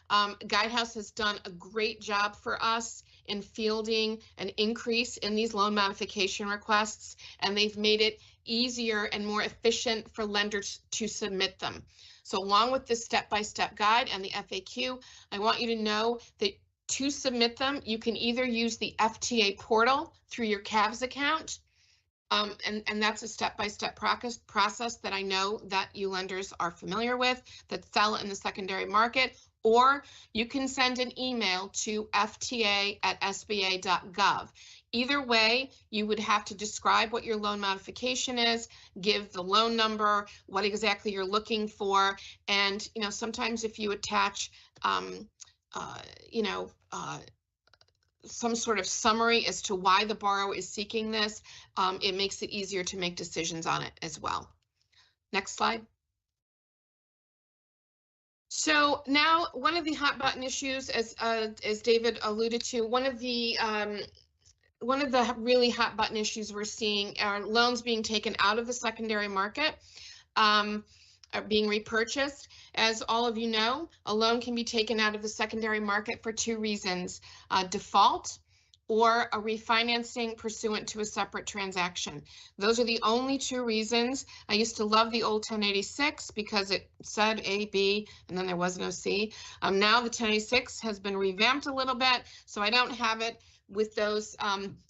Guidehouse has done a great job for us in fielding an increase in these loan modification requests, and they've made it easier and more efficient for lenders to submit them. So along with this step-by-step guide and the FAQ, I want you to know that to submit them, you can either use the FTA portal through your CAVS account, and that's a step-by-step process that I know that you lenders are familiar with that sell in the secondary market, or you can send an email to fta@sba.gov. Either way, you would have to describe what your loan modification is, give the loan number, what exactly you're looking for, and sometimes if you attach some sort of summary as to why the borrower is seeking this, it makes it easier to make decisions on it as well. Next slide. So now one of the hot button issues, as David alluded to, one of the really hot button issues we're seeing are loans being taken out of the secondary market, are being repurchased. As all of you know, a loan can be taken out of the secondary market for two reasons: default or a refinancing pursuant to a separate transaction. Those are the only two reasons. I used to love the old 1086 because it said A, B, and then there was no C. Now the 1086 has been revamped a little bit, so I don't have it with those,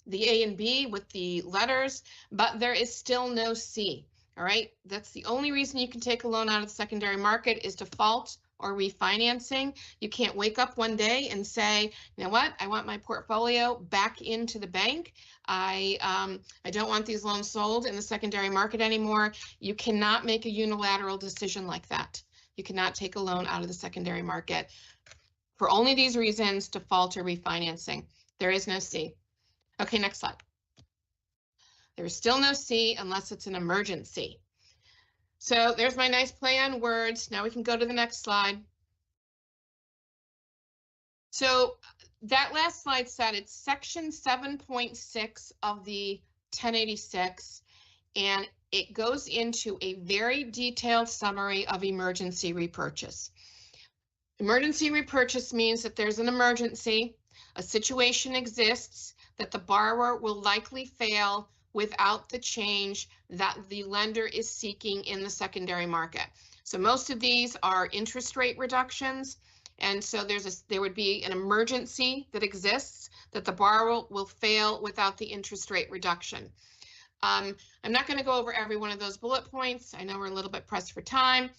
the A and B with the letters, but there is still no C. All right, that's the only reason you can take a loan out of the secondary market is default or refinancing. You can't wake up one day and say, you know what, I want my portfolio back into the bank. I don't want these loans sold in the secondary market anymore. You cannot make a unilateral decision like that. You cannot take a loan out of the secondary market for only these reasons: default or refinancing. There is no C. Okay, next slide. There is still no C unless it's an emergency. So there's my nice play on words. Now we can go to the next slide. So that last slide said it's section 7.6 of the 1086, and it goes into a very detailed summary of emergency repurchase. Emergency repurchase means that there's an emergency, a situation exists that the borrower will likely fail without the change that the lender is seeking in the secondary market. So most of these are interest rate reductions. And so there would be an emergency that exists that the borrower will fail without the interest rate reduction. I'm not going to go over every one of those bullet points. I know we're a little bit pressed for time,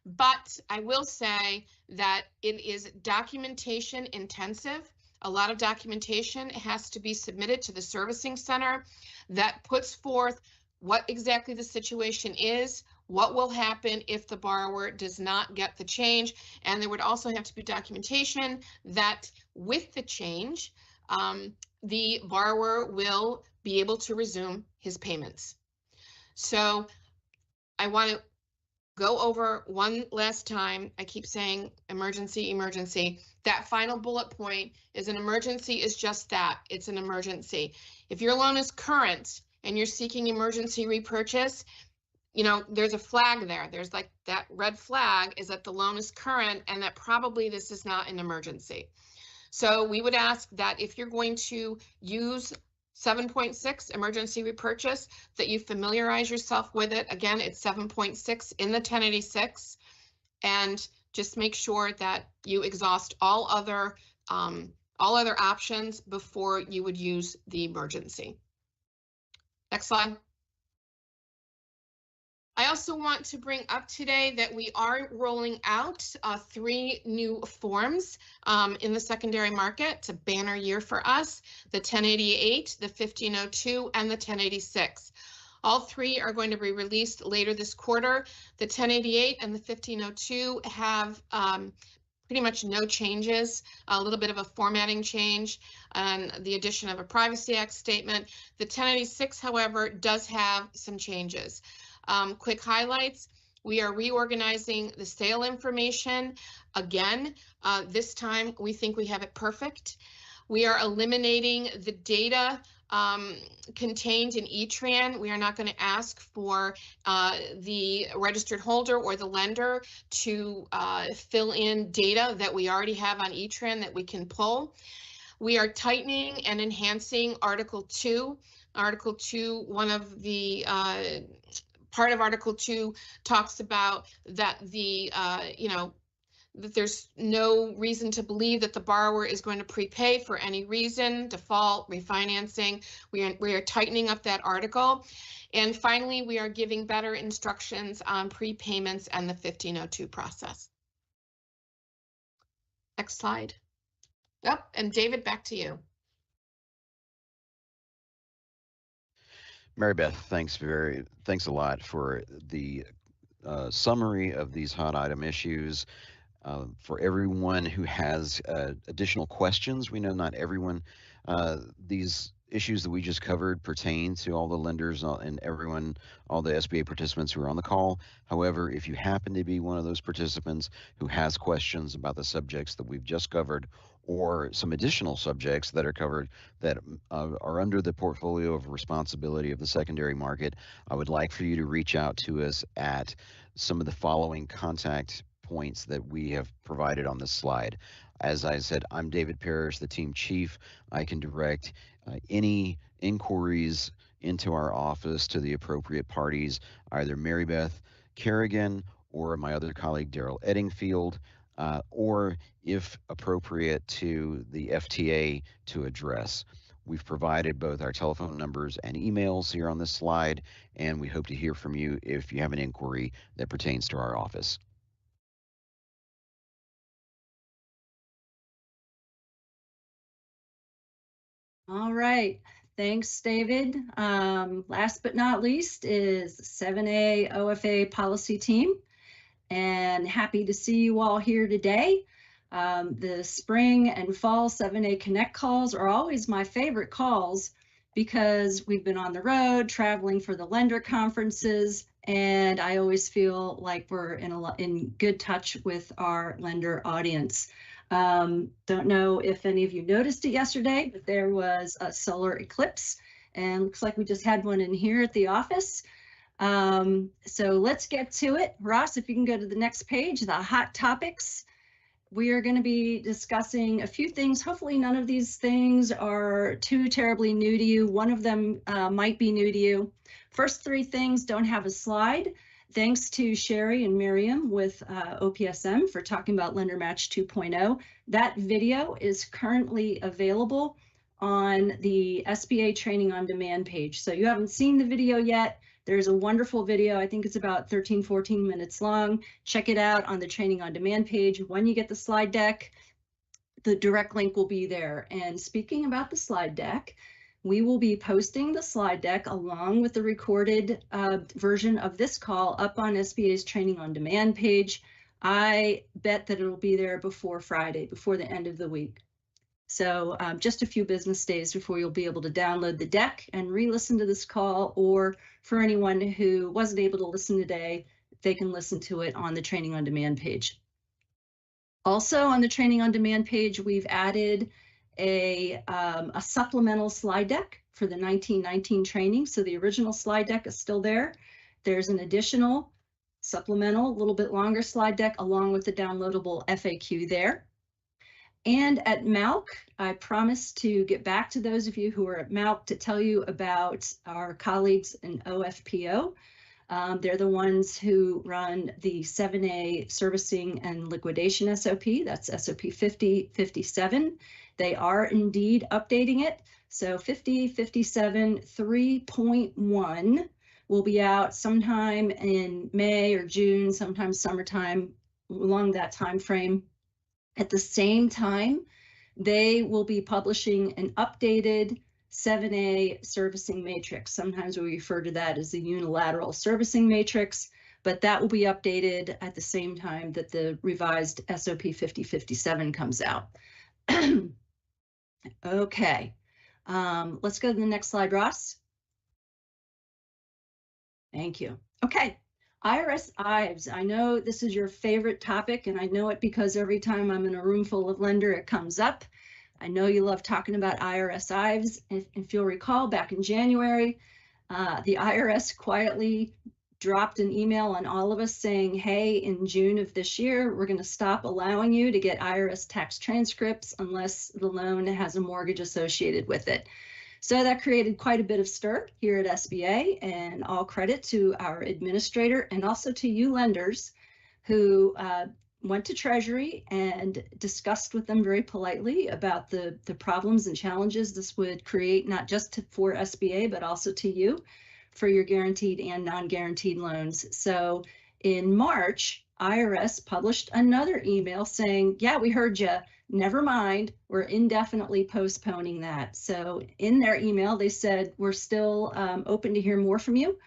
but I will say that it is documentation intensive. A lot of documentation has to be submitted to the servicing center that puts forth what exactly the situation is, what will happen if the borrower does not get the change, and there would also have to be documentation that with the change, the borrower will be able to resume his payments. So I want to go over one last time. I keep saying emergency, emergency. That final bullet point is an emergency is just that. It's an emergency. If your loan is current and you're seeking emergency repurchase, there's a flag there. There's like that red flag is that the loan is current and that probably this is not an emergency. So we would ask that if you're going to use 7.6 emergency repurchase, that you familiarize yourself with it. Again, it's 7.6 in the 1086, and just make sure that you exhaust all other options before you would use the emergency. Next slide. I also want to bring up today that we are rolling out 3 new forms in the secondary market. It's a banner year for us: the 1088, the 1502, and the 1086. All 3 are going to be released later this quarter. The 1088 and the 1502 have pretty much no changes, a little bit of a formatting change and the addition of a Privacy Act statement. The 1086, however, does have some changes. Quick highlights: we are reorganizing the sale information again. This time we think we have it perfect. We are eliminating the data contained in ETRAN. We are not going to ask for the registered holder or the lender to fill in data that we already have on ETRAN that we can pull. We are tightening and enhancing Article 2. Article 2, one of the part of Article 2 talks about that that there's no reason to believe that the borrower is going to prepay for any reason, default, refinancing. We are tightening up that article. And finally, we are giving better instructions on prepayments and the 1502 process. Next slide. Yep, and David, back to you. Mary Beth, thanks a lot for the summary of these hot item issues. For everyone who has additional questions, we know not everyone, these issues that we just covered pertain to all the lenders and everyone, all the SBA participants who are on the call. However, if you happen to be one of those participants who has questions about the subjects that we've just covered, or some additional subjects that are covered that are under the portfolio of responsibility of the secondary market, I would like for you to reach out to us at some of the following contact points that we have provided on this slide. As I said, I'm David Parrish, the team chief. I can direct any inquiries into our office to the appropriate parties, either Mary Beth Kerrigan or my other colleague, Daryl Eddingfield, or if appropriate to the FTA to address. We've provided both our telephone numbers and emails here on this slide, and we hope to hear from you if you have an inquiry that pertains to our office. All right, thanks, David. Last but not least is 7A OFA policy team, and happy to see you all here today. The spring and fall 7A Connect calls are always my favorite calls because we've been on the road traveling for the lender conferences, and I always feel like we're in good touch with our lender audience. Don't know if any of you noticed it yesterday, but there was a solar eclipse, and looks like we just had one in here at the office. So let's get to it. Ross, if you can go to the next page, the hot topics. We are going to be discussing a few things. Hopefully none of these things are too terribly new to you. One of them might be new to you. First 3 things don't have a slide. Thanks to Sherry and Miriam with OPSM for talking about Lender Match 2.0. That video is currently available on the SBA Training on Demand page. So you haven't seen the video yet. There's a wonderful video. I think it's about 13, 14 minutes long. Check it out on the Training on Demand page. When you get the slide deck, the direct link will be there. And speaking about the slide deck, we will be posting the slide deck along with the recorded version of this call up on SBA's Training on Demand page. I bet that it'll be there before Friday, before the end of the week. So just a few business days before you'll be able to download the deck and re-listen to this call, or for anyone who wasn't able to listen today, they can listen to it on the Training on Demand page. Also on the Training on Demand page, we've added a supplemental slide deck for the 1919 training. So the original slide deck is still there. There's an additional supplemental, a little bit longer slide deck along with the downloadable FAQ there. And at MALC, I promised to get back to those of you who are at MALC to tell you about our colleagues in OFPO. They're the ones who run the 7A servicing and liquidation SOP. That's SOP 5057. They are indeed updating it. So 5057 3.1 will be out sometime in May or June, sometimes summertime, along that time frame. At the same time, they will be publishing an updated 7A servicing matrix. Sometimes we refer to that as the unilateral servicing matrix, but that will be updated at the same time that the revised SOP 5057 comes out. Okay, let's go to the next slide, Ross. Thank you. Okay, IRS IVES. I know this is your favorite topic, and I know it because every time I'm in a room full of lender, it comes up. I know you love talking about IRS IVES. If you'll recall, back in January, the IRS quietly dropped an email on all of us saying, hey, in June of this year, we're going to stop allowing you to get IRS tax transcripts unless the loan has a mortgage associated with it. So that created quite a bit of stir here at SBA, and all credit to our administrator and also to you lenders who went to Treasury and discussed with them very politely about the problems and challenges this would create, not just for SBA, but also to you for your guaranteed and non-guaranteed loans. So in March, IRS published another email saying, yeah, we heard you. Never mind, we're indefinitely postponing that. So in their email, they said, we're still open to hear more from you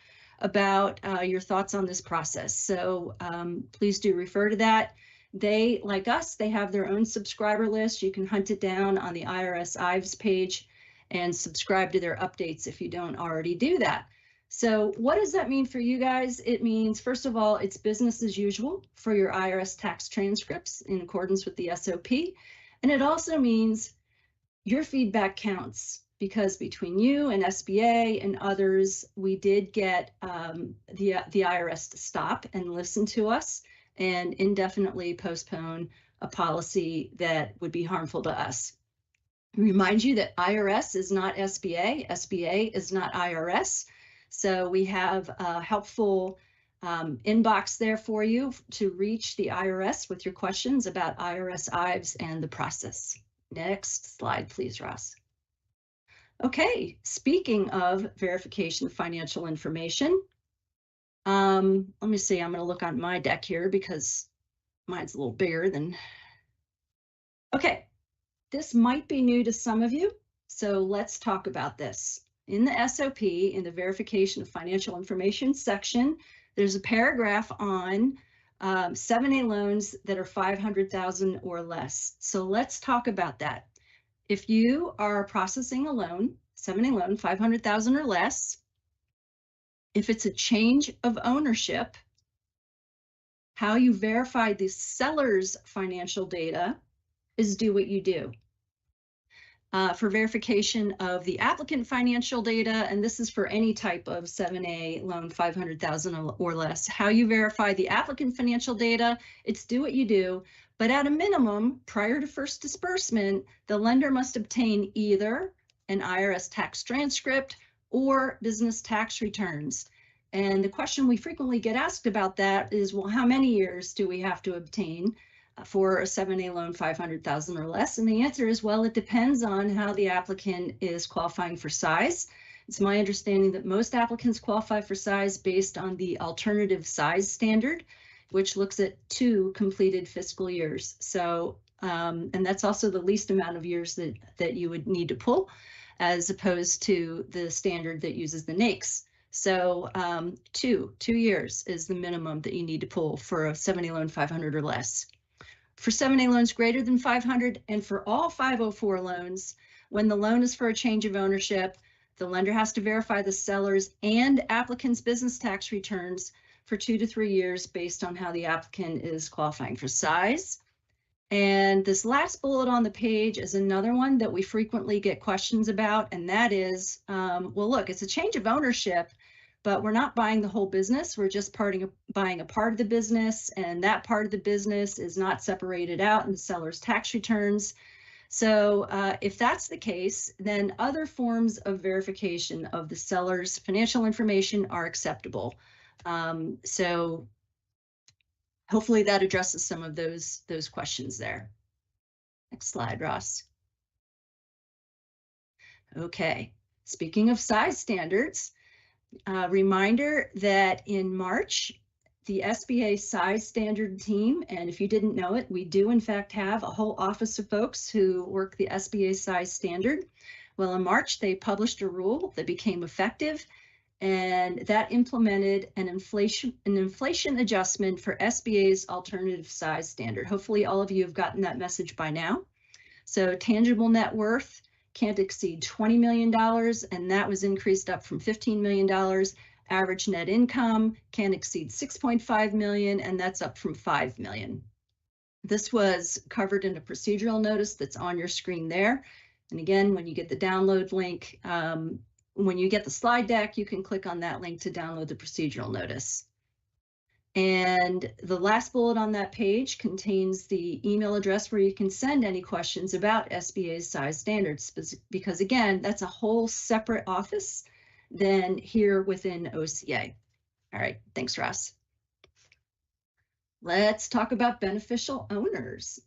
about your thoughts on this process. So please do refer to that. They, like us, they have their own subscriber list. You can hunt it down on the IRS IVES page and subscribe to their updates if you don't already do that. So what does that mean for you guys? It means, first of all, it's business as usual for your IRS tax transcripts in accordance with the SOP. And it also means your feedback counts, because between you and SBA and others, we did get the IRS to stop and listen to us and indefinitely postpone a policy that would be harmful to us. Remind you that IRS is not SBA, SBA is not IRS. So we have a helpful inbox there for you to reach the IRS with your questions about IRS IVES and the process. Next slide, please, Ross. Okay, speaking of verification of financial information, let me see, I'm going to look on my deck here because mine's a little bigger than. Okay, this might be new to some of you, so let's talk about this. In the SOP, in the verification of financial information section, there's a paragraph on 7A loans that are $500,000 or less. So let's talk about that. If you are processing a loan, 7A loan, $500,000 or less, if it's a change of ownership, how you verify the seller's financial data is do what you do. For verification of the applicant financial data, and this is for any type of 7A loan, 500,000 or less, how you verify the applicant financial data, it's do what you do, but at a minimum, prior to first disbursement, the lender must obtain either an IRS tax transcript or business tax returns. And the question we frequently get asked about that is, well, how many years do we have to obtain for a 7A loan, 500,000 or less? And the answer is, well, it depends on how the applicant is qualifying for size. It's my understanding that most applicants qualify for size based on the alternative size standard, which looks at 2 completed fiscal years. So, and that's also the least amount of years that you would need to pull, as opposed to the standard that uses the NAICS. So 2 years is the minimum that you need to pull for a 7A loan, 500 or less. For 7A loans greater than 500 and for all 504 loans, when the loan is for a change of ownership, the lender has to verify the seller's and applicant's business tax returns for 2 to 3 years based on how the applicant is qualifying for size. And this last bullet on the page is another one that we frequently get questions about, and that is, well, look, it's a change of ownership, but we're not buying the whole business. We're just buying a part of the business, and that part of the business is not separated out in the seller's tax returns. So if that's the case, then other forms of verification of the seller's financial information are acceptable. So hopefully that addresses some of those questions there. Next slide, Ross. Okay, speaking of size standards, reminder that in March, the SBA size standard team, and if you didn't know it, we do in fact have a whole office of folks who work the SBA size standard. Well, in March, they published a rule that became effective, and that implemented an inflation adjustment for SBA's alternative size standard. Hopefully all of you have gotten that message by now. So tangible net worth can't exceed $20 million, and that was increased up from $15 million. Average net income can't exceed $6.5 million, and that's up from $5 million. This was covered in a procedural notice that's on your screen there. And again, when you get the download link, when you get the slide deck, you can click on that link to download the procedural notice. And the last bullet on that page contains the email address where you can send any questions about SBA's size standards, because again, that's a whole separate office than here within OCA. All right, thanks, Ross. Let's talk about beneficial owners.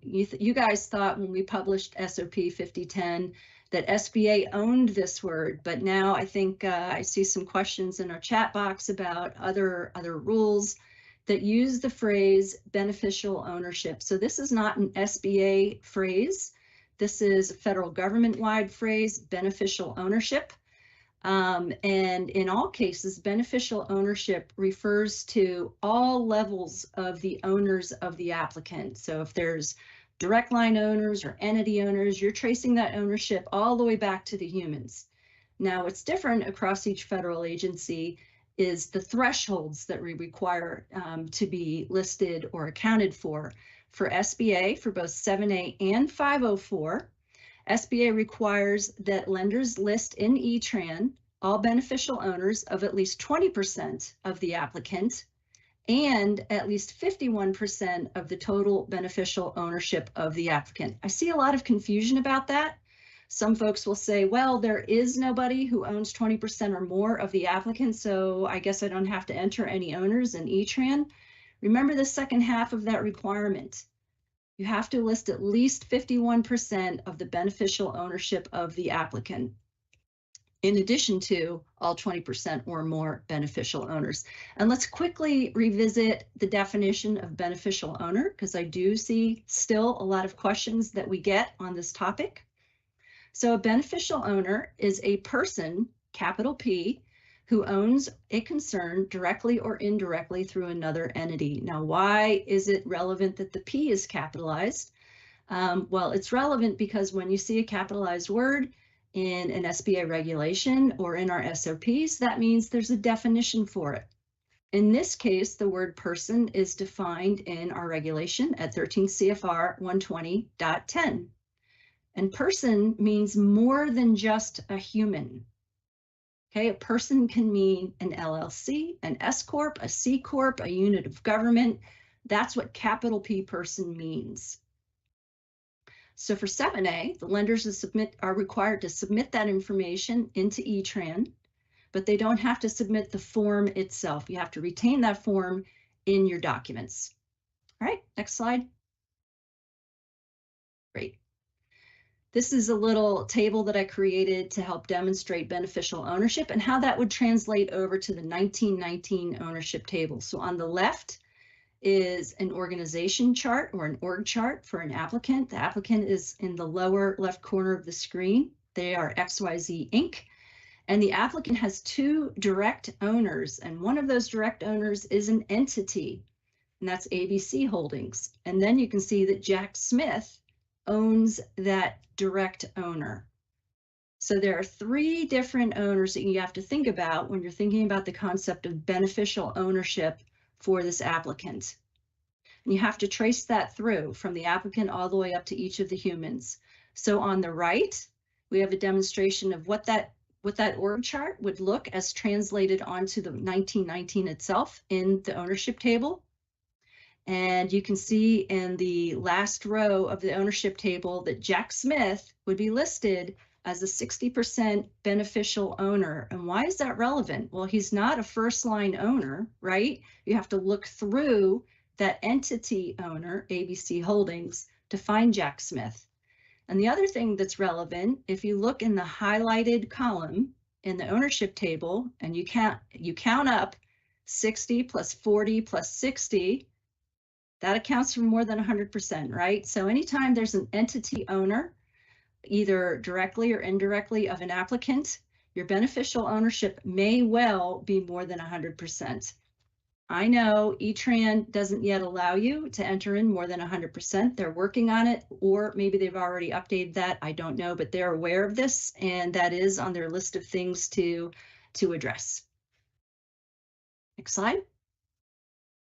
You guys thought when we published SOP 5010 that SBA owned this word, but now I think I see some questions in our chat box about other rules that use the phrase beneficial ownership. So this is not an SBA phrase. This is a federal government-wide phrase, beneficial ownership. And in all cases, beneficial ownership refers to all levels of the owners of the applicant. So if there's direct line owners or entity owners, you're tracing that ownership all the way back to the humans. Now, what's different across each federal agency is the thresholds that we require to be listed or accounted for. For SBA, for both 7A and 504, SBA requires that lenders list in ETRAN all beneficial owners of at least 20% of the applicant and at least 51% of the total beneficial ownership of the applicant. I see a lot of confusion about that. Some folks will say, well, there is nobody who owns 20% or more of the applicant, so I guess I don't have to enter any owners in ETRAN. Remember the second half of that requirement. You have to list at least 51% of the beneficial ownership of the applicant, in addition to all 20% or more beneficial owners. And let's quickly revisit the definition of beneficial owner, because I do see still a lot of questions that we get on this topic. So a beneficial owner is a person, capital P, who owns a concern directly or indirectly through another entity. Now, why is it relevant that the P is capitalized? Well, it's relevant because when you see a capitalized word in an SBA regulation or in our SOPs, that means there's a definition for it. In this case, the word person is defined in our regulation at 13 CFR 120.10. And person means more than just a human. Okay, a person can mean an LLC, an S Corp, a C Corp, a unit of government. That's what capital P person means. So for 7A, the lenders are required to submit that information into ETRAN, but they don't have to submit the form itself. You have to retain that form in your documents. All right, next slide. Great. This is a little table that I created to help demonstrate beneficial ownership and how that would translate over to the 1919 ownership table. So on the left is an organization chart or an org chart for an applicant. The applicant is in the lower left corner of the screen. They are XYZ Inc. And the applicant has two direct owners, and one of those direct owners is an entity, and that's ABC Holdings. And then you can see that Jack Smith owns that direct owner. So there are three different owners that you have to think about when you're thinking about the concept of beneficial ownership for this applicant. And you have to trace that through from the applicant all the way up to each of the humans. So on the right, we have a demonstration of what that what that org chart would look as translated onto the 1919 itself in the ownership table. And you can see in the last row of the ownership table that Jack Smith would be listed as a 60% beneficial owner. And why is that relevant? Well, he's not a first line owner, right? You have to look through that entity owner, ABC Holdings, to find Jack Smith. And the other thing that's relevant, if you look in the highlighted column in the ownership table and you count up 60 plus 40 plus 60, that accounts for more than 100%, right? So anytime there's an entity owner, either directly or indirectly of an applicant, your beneficial ownership may well be more than 100%. I know E-Tran doesn't yet allow you to enter in more than 100%. They're working on it, or maybe they've already updated that. I don't know, but they're aware of this, and that is on their list of things to address. Next slide.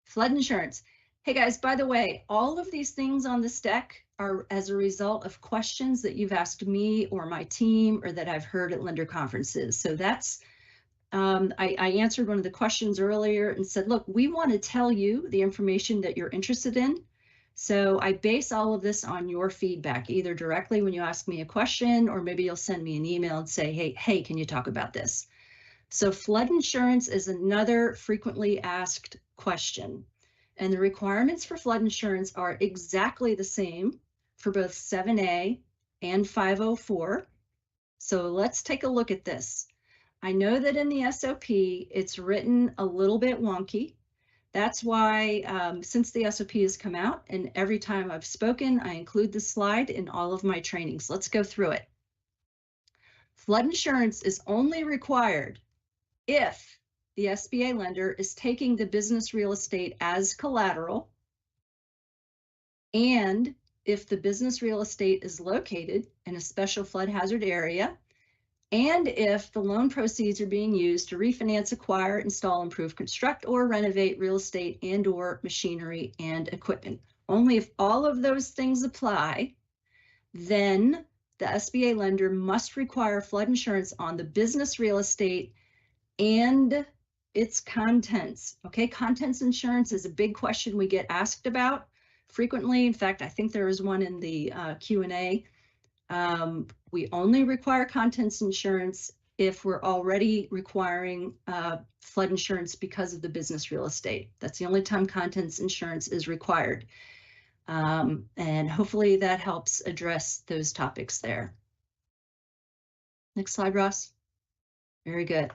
Flood insurance. Hey guys, by the way, all of these things on this deck are as a result of questions that you've asked me or my team or that I've heard at lender conferences. So that's, I answered one of the questions earlier and said, look, we want to tell you the information that you're interested in. So I base all of this on your feedback, either directly when you ask me a question, or maybe you'll send me an email and say, hey, can you talk about this? So flood insurance is another frequently asked question. And the requirements for flood insurance are exactly the same for both 7A and 504. So let's take a look at this. I know that in the SOP, it's written a little bit wonky. That's why, since the SOP has come out and every time I've spoken, I include the slide in all of my trainings. Let's go through it. Flood insurance is only required if the SBA lender is taking the business real estate as collateral, and if the business real estate is located in a special flood hazard area, and if the loan proceeds are being used to refinance, acquire, install, improve, construct, or renovate real estate and or machinery and equipment. Only if all of those things apply, then the SBA lender must require flood insurance on the business real estate and its contents. Okay, contents insurance is a big question we get asked about frequently. In fact, I think there is one in the Q&A. We only require contents insurance if we're already requiring flood insurance because of the business real estate. That's the only time contents insurance is required. And hopefully that helps address those topics there. Next slide, Ross. Very good.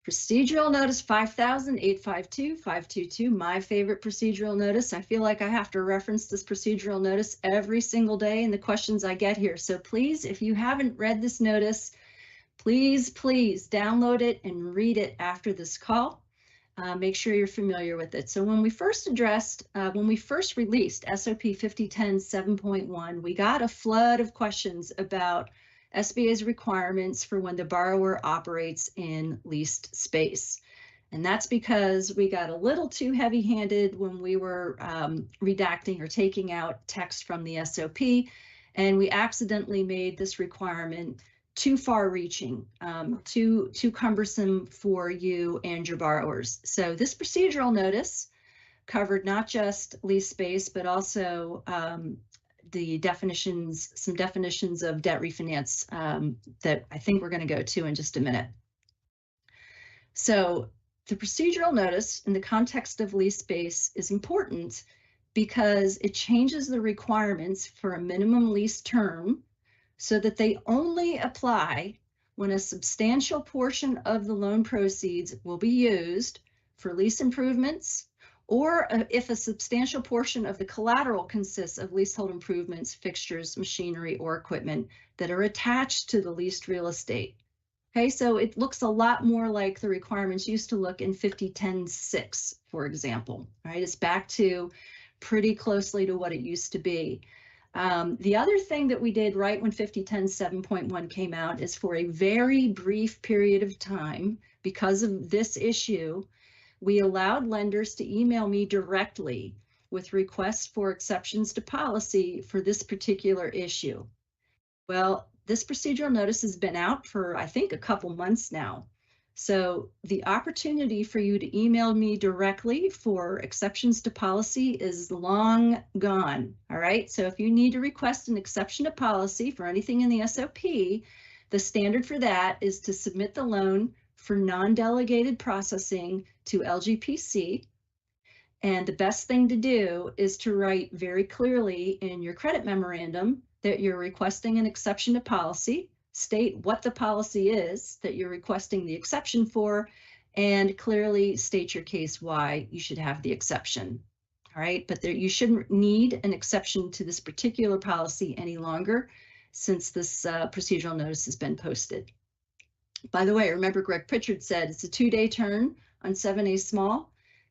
Procedural notice 5000-852-522, my favorite procedural notice. I feel like I have to reference this procedural notice every single day in the questions I get here. So please, if you haven't read this notice, please download it and read it after this call. Make sure you're familiar with it. So when we first released SOP 5010 7.1, we got a flood of questions about SBA's requirements for when the borrower operates in leased space. And that's because we got a little too heavy-handed when we were redacting or taking out text from the SOP, and we accidentally made this requirement too far-reaching, too cumbersome for you and your borrowers. So this procedural notice covered not just lease space, but also the definitions, some definitions of debt refinance that I think we're going to go to in just a minute. So the procedural notice in the context of lease space is important because it changes the requirements for a minimum lease term so that they only apply when a substantial portion of the loan proceeds will be used for lease improvements, or if a substantial portion of the collateral consists of leasehold improvements, fixtures, machinery, or equipment that are attached to the leased real estate. Okay, so it looks a lot more like the requirements used to look in 5010-6, for example, right? It's back to pretty closely to what it used to be. The other thing that we did right when 5010 7.1 came out is, for a very brief period of time, because of this issue, we allowed lenders to email me directly with requests for exceptions to policy for this particular issue. Well, this procedural notice has been out for, I think, a couple months now. So the opportunity for you to email me directly for exceptions to policy is long gone. All right. So if you need to request an exception to policy for anything in the SOP, the standard for that is to submit the loan for non-delegated processing to LGPC. And the best thing to do is to write very clearly in your credit memorandum that you're requesting an exception to policy, state what the policy is that you're requesting the exception for, and clearly state your case why you should have the exception. All right, but you shouldn't need an exception to this particular policy any longer since this procedural notice has been posted. By the way, remember Greg Pritchard said it's a 2-day turn on 7A small.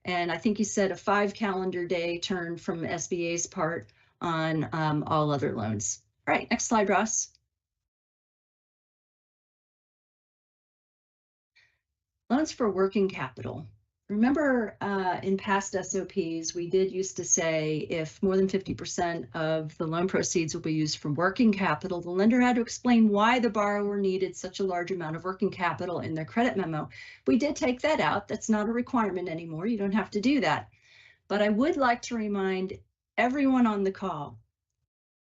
And I think he said a 5 calendar day turn from SBA's part on all other loans. All right, next slide, Ross. Loans for working capital. Remember in past SOPs, we did used to say if more than 50% of the loan proceeds will be used for working capital, the lender had to explain why the borrower needed such a large amount of working capital in their credit memo. We did take that out. That's not a requirement anymore. You don't have to do that. But I would like to remind everyone on the call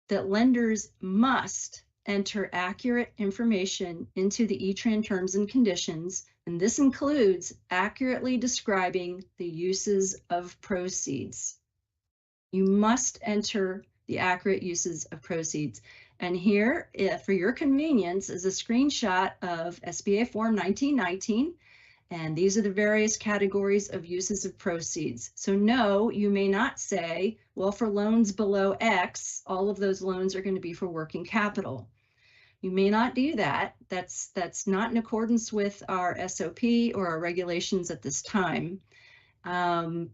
that lenders must enter accurate information into the E-Tran terms and conditions, and this includes accurately describing the uses of proceeds. You must enter the accurate uses of proceeds. And here, for your convenience, is a screenshot of SBA Form 1919, and these are the various categories of uses of proceeds. So no, you may not say, well, for loans below X, all of those loans are going to be for working capital. You may not do that. That's not in accordance with our SOP or our regulations at this time. A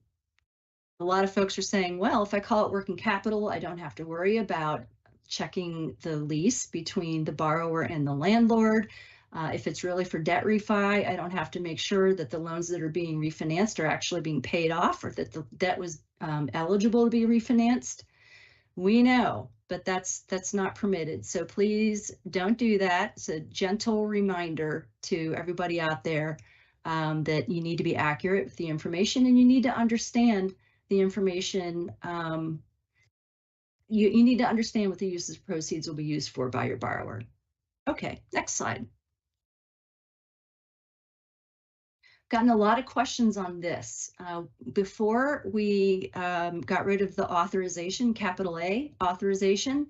lot of folks are saying, well, if I call it working capital, I don't have to worry about checking the lease between the borrower and the landlord. If it's really for debt refi, I don't have to make sure that the loans that are being refinanced are actually being paid off or that the debt was eligible to be refinanced. We know, but that's not permitted. So please don't do that. It's a gentle reminder to everybody out there that you need to be accurate with the information and you need to understand the information. You need to understand what the uses of proceeds will be used for by your borrower. Okay, next slide. Gotten a lot of questions on this. Before we got rid of the authorization, capital A authorization,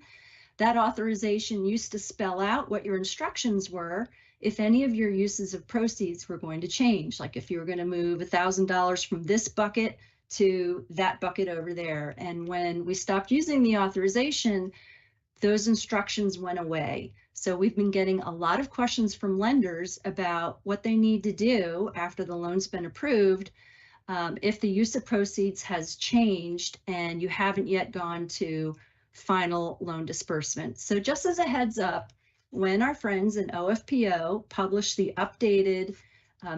that authorization used to spell out what your instructions were if any of your uses of proceeds were going to change, like if you were going to move $1,000 from this bucket to that bucket over there. And when we stopped using the authorization, those instructions went away. So we've been getting a lot of questions from lenders about what they need to do after the loan's been approved if the use of proceeds has changed and you haven't yet gone to final loan disbursement. So just as a heads up, when our friends in OFPO publish the updated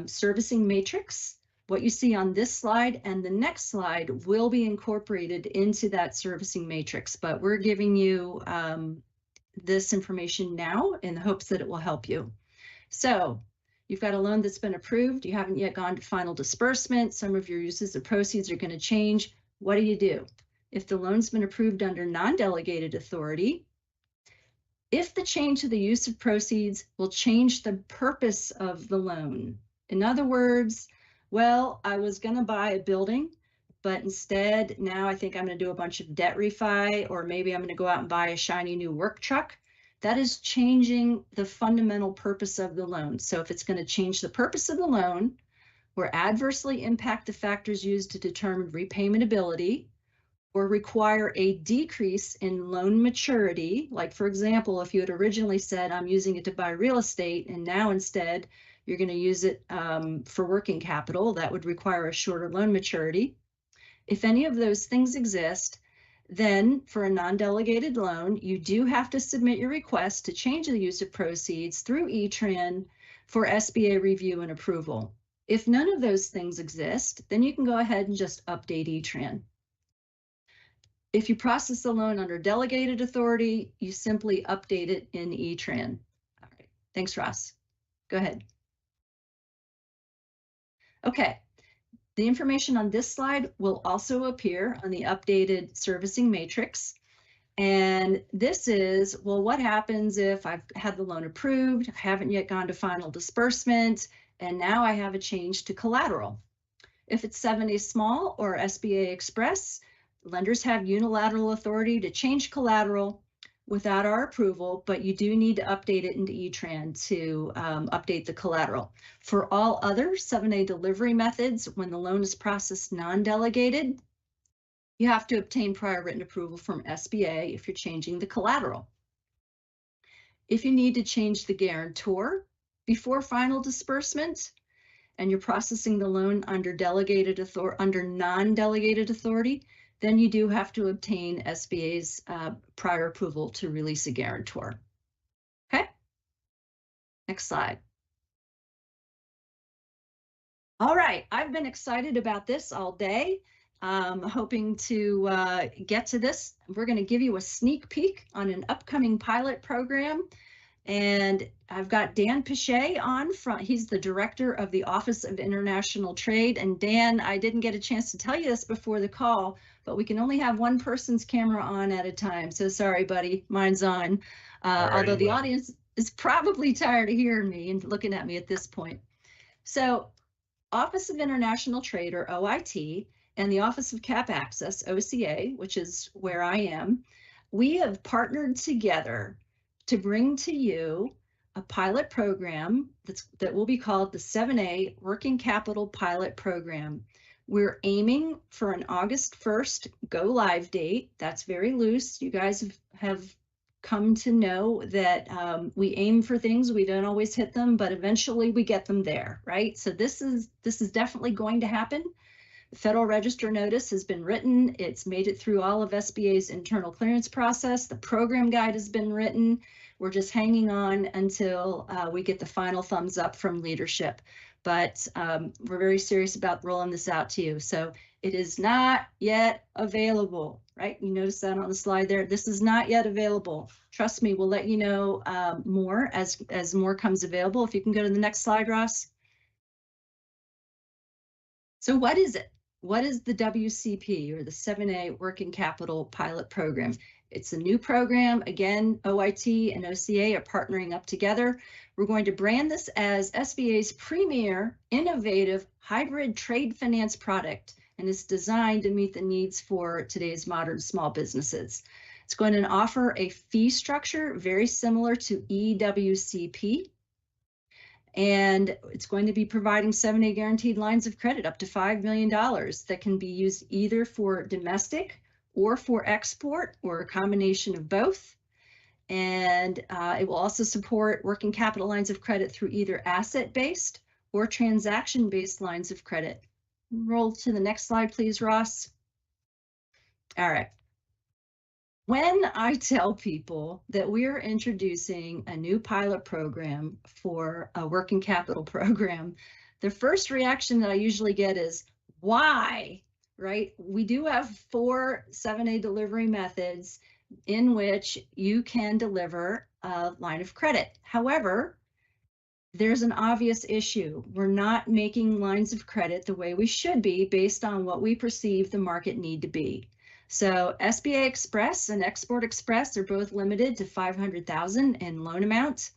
servicing matrix, what you see on this slide and the next slide will be incorporated into that servicing matrix, but we're giving you this information now in the hopes that it will help you. So you've got a loan that's been approved. You haven't yet gone to final disbursement. Some of your uses of proceeds are going to change. What do? If the loan's been approved under non-delegated authority, if the change to the use of proceeds will change the purpose of the loan. In other words, well, I was going to buy a building, but instead now I think I'm going to do a bunch of debt refi, or maybe I'm going to go out and buy a shiny new work truck. That is changing the fundamental purpose of the loan. So if it's going to change the purpose of the loan or adversely impact the factors used to determine repayment ability, or require a decrease in loan maturity, like for example, if you had originally said I'm using it to buy real estate and now instead you're going to use it for working capital, that would require a shorter loan maturity. If any of those things exist, then for a non-delegated loan, you do have to submit your request to change the use of proceeds through E-Tran for SBA review and approval. If none of those things exist, then you can go ahead and just update E-Tran. If you process the loan under delegated authority, you simply update it in E-Tran. All right, thanks, Ross. Go ahead. Okay, the information on this slide will also appear on the updated servicing matrix. And this is, well, what happens if I've had the loan approved, haven't yet gone to final disbursement, and now I have a change to collateral. If it's 7A small or SBA express, lenders have unilateral authority to change collateral without our approval, but you do need to update it into E-Tran to update the collateral. For all other 7A delivery methods, when the loan is processed non-delegated, you have to obtain prior written approval from SBA if you're changing the collateral. If you need to change the guarantor before final disbursement, and you're processing the loan under non-delegated authority, then you do have to obtain SBA's prior approval to release a guarantor. Okay, next slide. All right, I've been excited about this all day. Hoping to get to this. We're going to give you a sneak peek on an upcoming pilot program. And I've got Dan Pichet on front. He's the director of the Office of International Trade. And Dan, I didn't get a chance to tell you this before the call, but we can only have one person's camera on at a time. So sorry, buddy, mine's on. Although the audience is probably tired of hearing me and looking at me at this point. So Office of International Trade, or OIT, and the Office of Cap Access, OCA, which is where I am, we have partnered together to bring to you a pilot program that will be called the 7A Working Capital Pilot Program. We're aiming for an August 1st go live date. That's very loose. You guys have come to know that we aim for things, we don't always hit them, but eventually we get them there, right? So this is definitely going to happen. The Federal Register notice has been written. It's made it through all of SBA's internal clearance process. The program guide has been written. We're just hanging on until we get the final thumbs up from leadership. But we're very serious about rolling this out to you. So it is not yet available, right? You notice that on the slide there. This is not yet available. Trust me, we'll let you know more as more comes available. If you can go to the next slide, Ross. So what is it? What is the WCP, or the 7A Working Capital Pilot Program? It's a new program. Again, OIT and OCA are partnering up together. We're going to brand this as SBA's premier innovative hybrid trade finance product, and it's designed to meet the needs for today's modern small businesses. It's going to offer a fee structure very similar to EWCP. And it's going to be providing 7A guaranteed lines of credit up to $5 million that can be used either for domestic or for export, or a combination of both. And it will also support working capital lines of credit through either asset-based or transaction-based lines of credit. Roll to the next slide, please, Ross. All right. When I tell people that we're introducing a new pilot program for a working capital program, the first reaction that I usually get is, why, right? We do have 4 7A delivery methods in which you can deliver a line of credit. However, there's an obvious issue. We're not making lines of credit the way we should be based on what we perceive the market need to be. So SBA Express and Export Express are both limited to $500,000 in loan amount.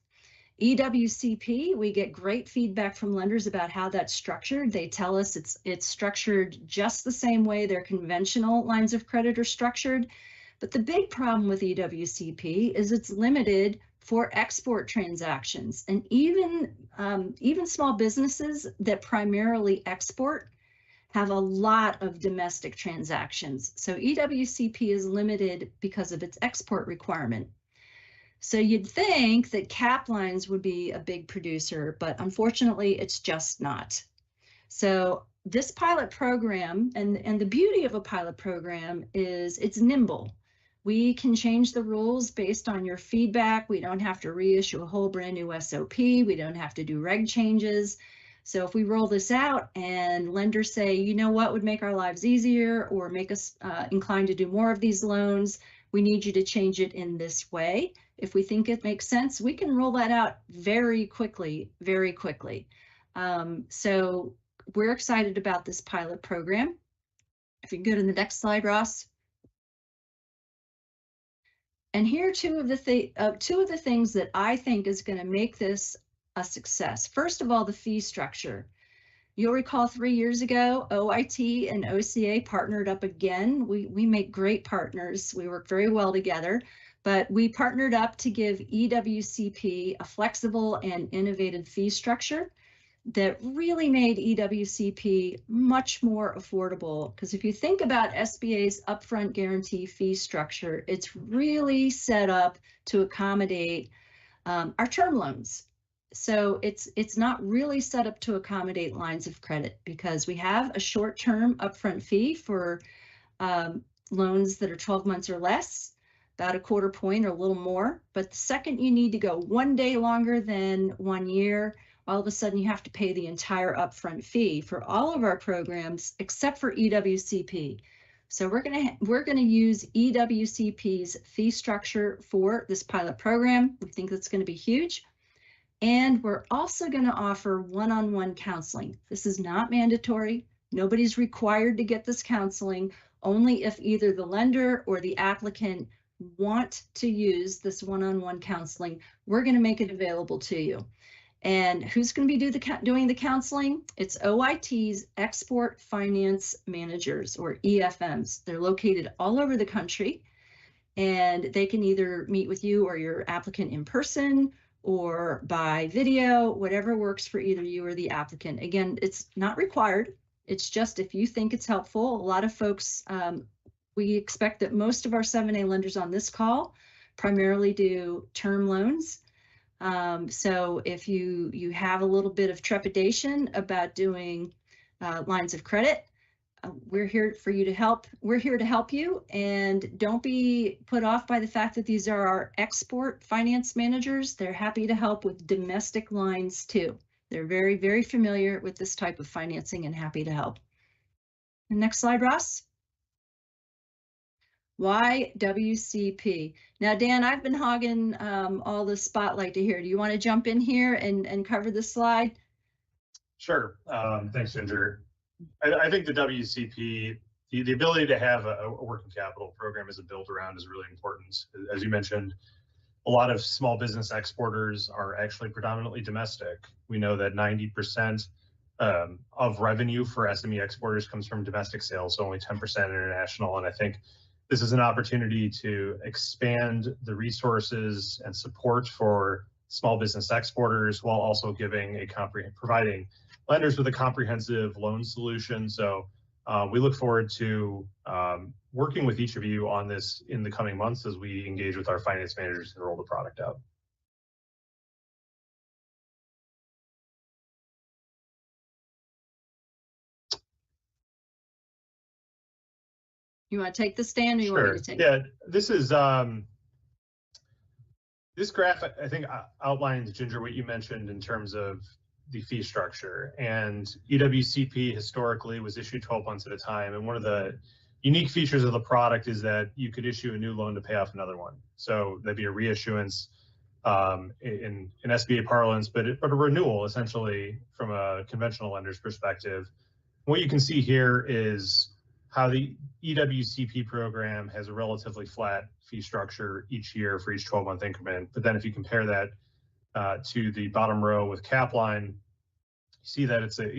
EWCP, we get great feedback from lenders about how that's structured. They tell us it's structured just the same way their conventional lines of credit are structured. But the big problem with EWCP is it's limited for export transactions, and even small businesses that primarily export have a lot of domestic transactions. So EWCP is limited because of its export requirement. So you'd think that cap lines would be a big producer, but unfortunately it's just not. So this pilot program, and the beauty of a pilot program is it's nimble. We can change the rules based on your feedback. We don't have to reissue a whole brand new SOP. We don't have to do reg changes. So if we roll this out and lenders say, you know what would make our lives easier or make us inclined to do more of these loans, we need you to change it in this way. If we think it makes sense, we can roll that out very quickly, very quickly. So we're excited about this pilot program. If you go to the next slide, Ross. And here are two of the things that I think is going to make this a success. First of all, the fee structure. You'll recall 3 years ago, OIT and OCA partnered up again. We make great partners. We work very well together, but we partnered up to give EWCP a flexible and innovative fee structure that really made EWCP much more affordable. Because if you think about SBA's upfront guarantee fee structure, it's really set up to accommodate our term loans. So it's not really set up to accommodate lines of credit, because we have a short-term upfront fee for loans that are 12 months or less, about a 1/4 point or a little more. But the second you need to go 1 day longer than 1 year, all of a sudden you have to pay the entire upfront fee for all of our programs except for EWCP. So we're gonna use EWCP's fee structure for this pilot program. We think that's going to be huge. And we're also going to offer one-on-one counseling. This is not mandatory. Nobody's required to get this counseling, only if either the lender or the applicant want to use this one-on-one counseling. We're going to make it available to you. And who's going to be doing the counseling? It's OIT's Export Finance Managers, or EFMs. They're located all over the country, and they can either meet with you or your applicant in person or by video, whatever works for either you or the applicant. Again, it's not required. It's just if you think it's helpful. A lot of folks, we expect that most of our 7A lenders on this call primarily do term loans. So if you have a little bit of trepidation about doing lines of credit, we're here for you to help. We're here to help you, and don't be put off by the fact that these are our export finance managers. They're happy to help with domestic lines too. They're very, very familiar with this type of financing and happy to help. Next slide, Ross. Why WCP? Now, Dan, I've been hogging all the spotlight to here. Do you want to jump in here and cover this slide? Sure. Thanks, Ginger. I think the WCP, the ability to have a working capital program as a build around is really important. As you mentioned, a lot of small business exporters are actually predominantly domestic. We know that 90% of revenue for SME exporters comes from domestic sales, so only 10% international. And I think this is an opportunity to expand the resources and support for small business exporters while also giving providing lenders with a comprehensive loan solution. So we look forward to working with each of you on this in the coming months as we engage with our finance managers and roll the product out. You want to take the stand, or you Sure. want me to take it? Yeah, this is this graph, I think, outlines, Ginger, what you mentioned in terms of the fee structure. And EWCP historically was issued 12 months at a time. And one of the unique features of the product is that you could issue a new loan to pay off another one. So that'd be a reissuance in SBA parlance, but a renewal essentially from a conventional lender's perspective. What you can see here is how the EWCP program has a relatively flat fee structure each year for each 12-month increment. But then if you compare that to the bottom row with Capline, you see that it's a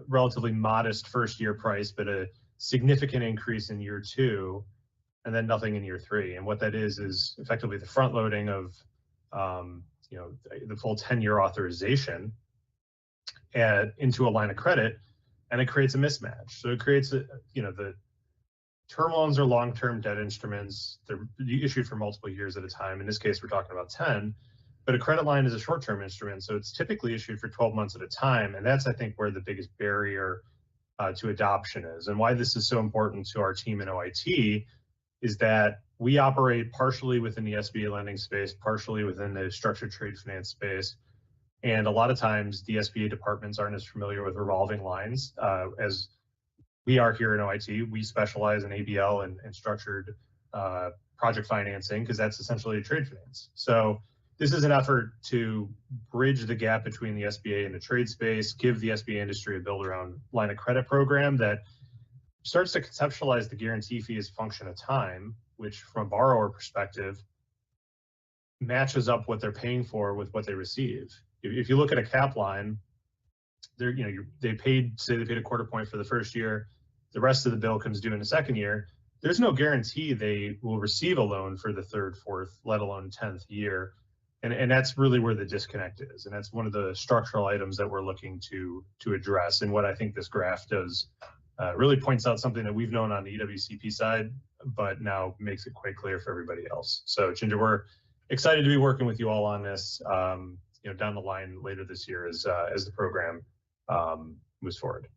relatively modest first year price, but a significant increase in year 2, and then nothing in year 3. And what that is effectively the front loading of the full 10-year authorization into a line of credit, and it creates a mismatch. So it creates the term loans are long-term debt instruments. They're issued for multiple years at a time. In this case, we're talking about 10. But a credit line is a short-term instrument, so it's typically issued for 12 months at a time. And that's, I think, where the biggest barrier to adoption is. And why this is so important to our team in OIT is that we operate partially within the SBA lending space, partially within the structured trade finance space. And a lot of times the SBA departments aren't as familiar with revolving lines as we are here in OIT. We specialize in ABL and structured project financing because that's essentially a trade finance. So this is an effort to bridge the gap between the SBA and the trade space, give the SBA industry a build-around line of credit program that starts to conceptualize the guarantee fee as a function of time, which from a borrower perspective matches up what they're paying for with what they receive. If you look at a cap line, say they paid a quarter point for the first year, the rest of the bill comes due in the second year. There's no guarantee they will receive a loan for the third, fourth, let alone 10th year. And that's really where the disconnect is. And that's one of the structural items that we're looking to address. And what I think this graph does really points out something that we've known on the EWCP side, but now makes it quite clear for everybody else. So Ginger, we're excited to be working with you all on this, down the line later this year as the program moves forward.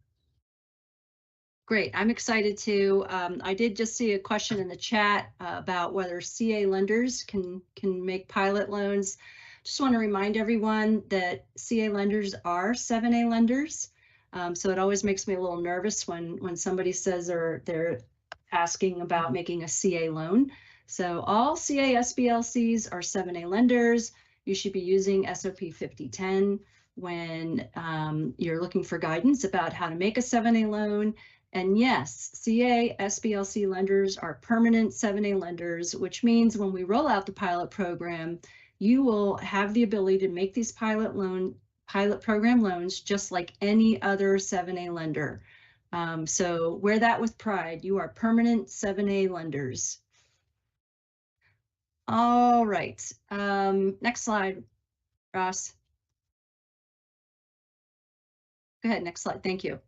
Great, I'm excited too. I did just see a question in the chat about whether CA lenders can make pilot loans. Just want to remind everyone that CA lenders are 7A lenders. So it always makes me a little nervous when somebody says they're asking about making a CA loan. So all CA SBLCs are 7A lenders. You should be using SOP 5010 when you're looking for guidance about how to make a 7A loan. And yes, CA SBLC lenders are permanent 7A lenders, which means when we roll out the pilot program, you will have the ability to make these pilot program loans just like any other 7A lender. So wear that with pride. You are permanent 7A lenders. All right, next slide, Ross. Go ahead, next slide, thank you.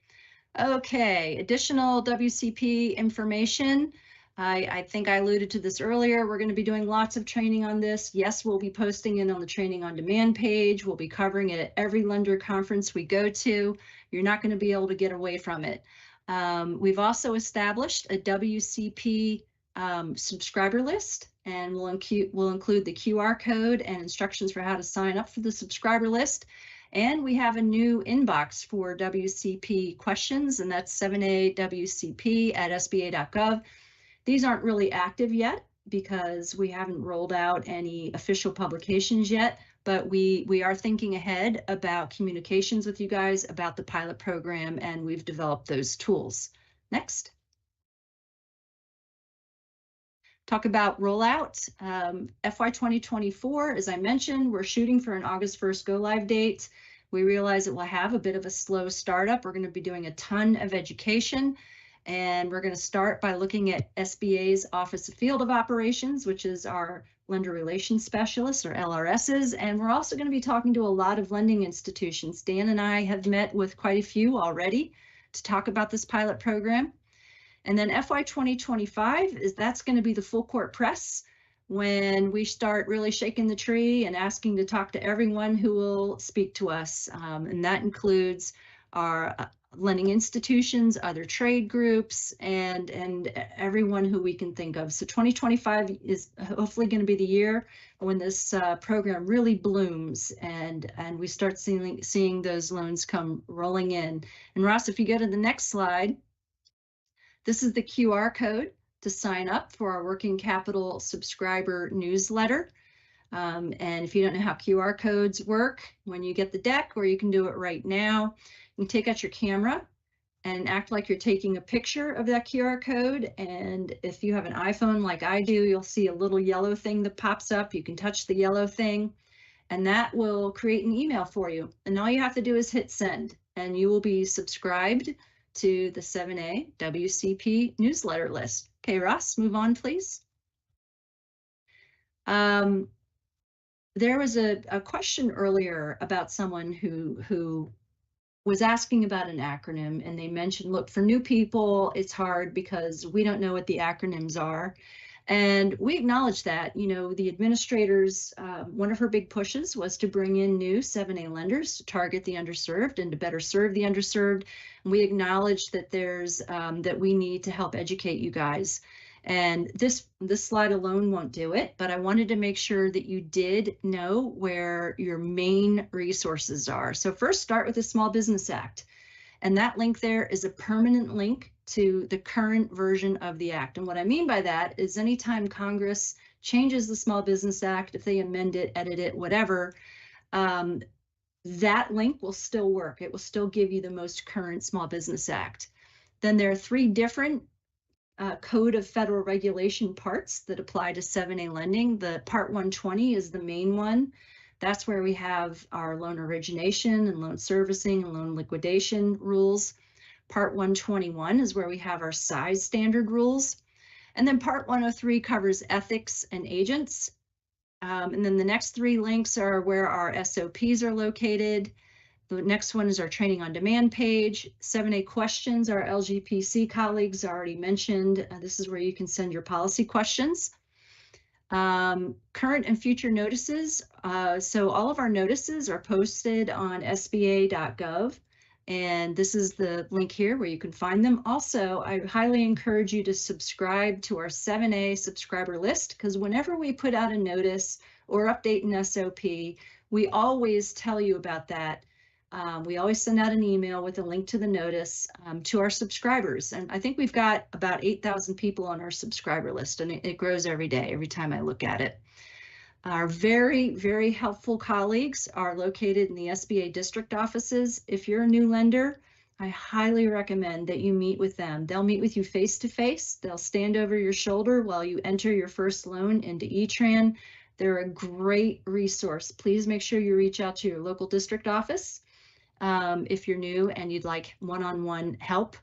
Okay, additional WCP information. I think I alluded to this earlier. We're going to be doing lots of training on this. Yes, we'll be posting it on the training on demand page. We'll be covering it at every lender conference we go to. You're not going to be able to get away from it. We've also established a WCP subscriber list, and we'll include the QR code and instructions for how to sign up for the subscriber list. And we have a new inbox for WCP questions, and that's 7awcp@sba.gov. These aren't really active yet because we haven't rolled out any official publications yet, but we are thinking ahead about communications with you guys about the pilot program, and we've developed those tools. Next. Talk about rollout. FY 2024, as I mentioned, we're shooting for an August 1st go live date. We realize it will have a bit of a slow startup. We're going to be doing a ton of education, and we're going to start by looking at SBA's Office of Field of Operations, which is our lender relations specialists or LRSs. And we're also going to be talking to a lot of lending institutions. Dan and I have met with quite a few already to talk about this pilot program. And then FY 2025 that's going to be the full court press when we start really shaking the tree and asking to talk to everyone who will speak to us. And that includes our lending institutions, other trade groups, and everyone who we can think of. So 2025 is hopefully going to be the year when this program really blooms and we start seeing those loans come rolling in. And Ross, if you go to the next slide, this is the QR code to sign up for our working capital subscriber newsletter. And if you don't know how QR codes work, when you get the deck, or you can do it right now, you can take out your camera and act like you're taking a picture of that QR code. And if you have an iPhone like I do, you'll see a little yellow thing that pops up. You can touch the yellow thing, and that will create an email for you. And all you have to do is hit send, and you will be subscribed to the 7A WCP newsletter list. Okay, Ross, move on, please. There was a question earlier about someone who was asking about an acronym, and they mentioned, look, for new people, it's hard because we don't know what the acronyms are. And we acknowledge that, the administrators, one of her big pushes was to bring in new 7A lenders to target the underserved and to better serve the underserved. And we acknowledge that that we need to help educate you guys. And this slide alone won't do it, but I wanted to make sure that you did know where your main resources are. So first, start with the Small Business Act. And that link there is a permanent link to the current version of the act. And what I mean by that is anytime Congress changes the Small Business Act, if they amend it, edit it, whatever, that link will still work. It will still give you the most current Small Business Act. Then there are 3 different Code of Federal Regulation parts that apply to 7A lending. The Part 120 is the main one. That's where we have our loan origination and loan servicing and loan liquidation rules. Part 121 is where we have our size standard rules. And then Part 103 covers ethics and agents. And then the next 3 links are where our SOPs are located. The next one is our training on demand page. 7A questions, our LGPC colleagues already mentioned. This is where you can send your policy questions. Current and future notices. So all of our notices are posted on sba.gov. And this is the link here where you can find them. Also, I highly encourage you to subscribe to our 7A subscriber list, because whenever we put out a notice or update an SOP, we always tell you about that. We always send out an email with a link to the notice to our subscribers. And I think we've got about 8,000 people on our subscriber list, and it grows every day, every time I look at it. Our very, very helpful colleagues are located in the SBA district offices. If you're a new lender, I highly recommend that you meet with them. They'll meet with you face to face. They'll stand over your shoulder while you enter your first loan into E-Tran. They're a great resource. Please make sure you reach out to your local district office if you're new and you'd like one-on-one help.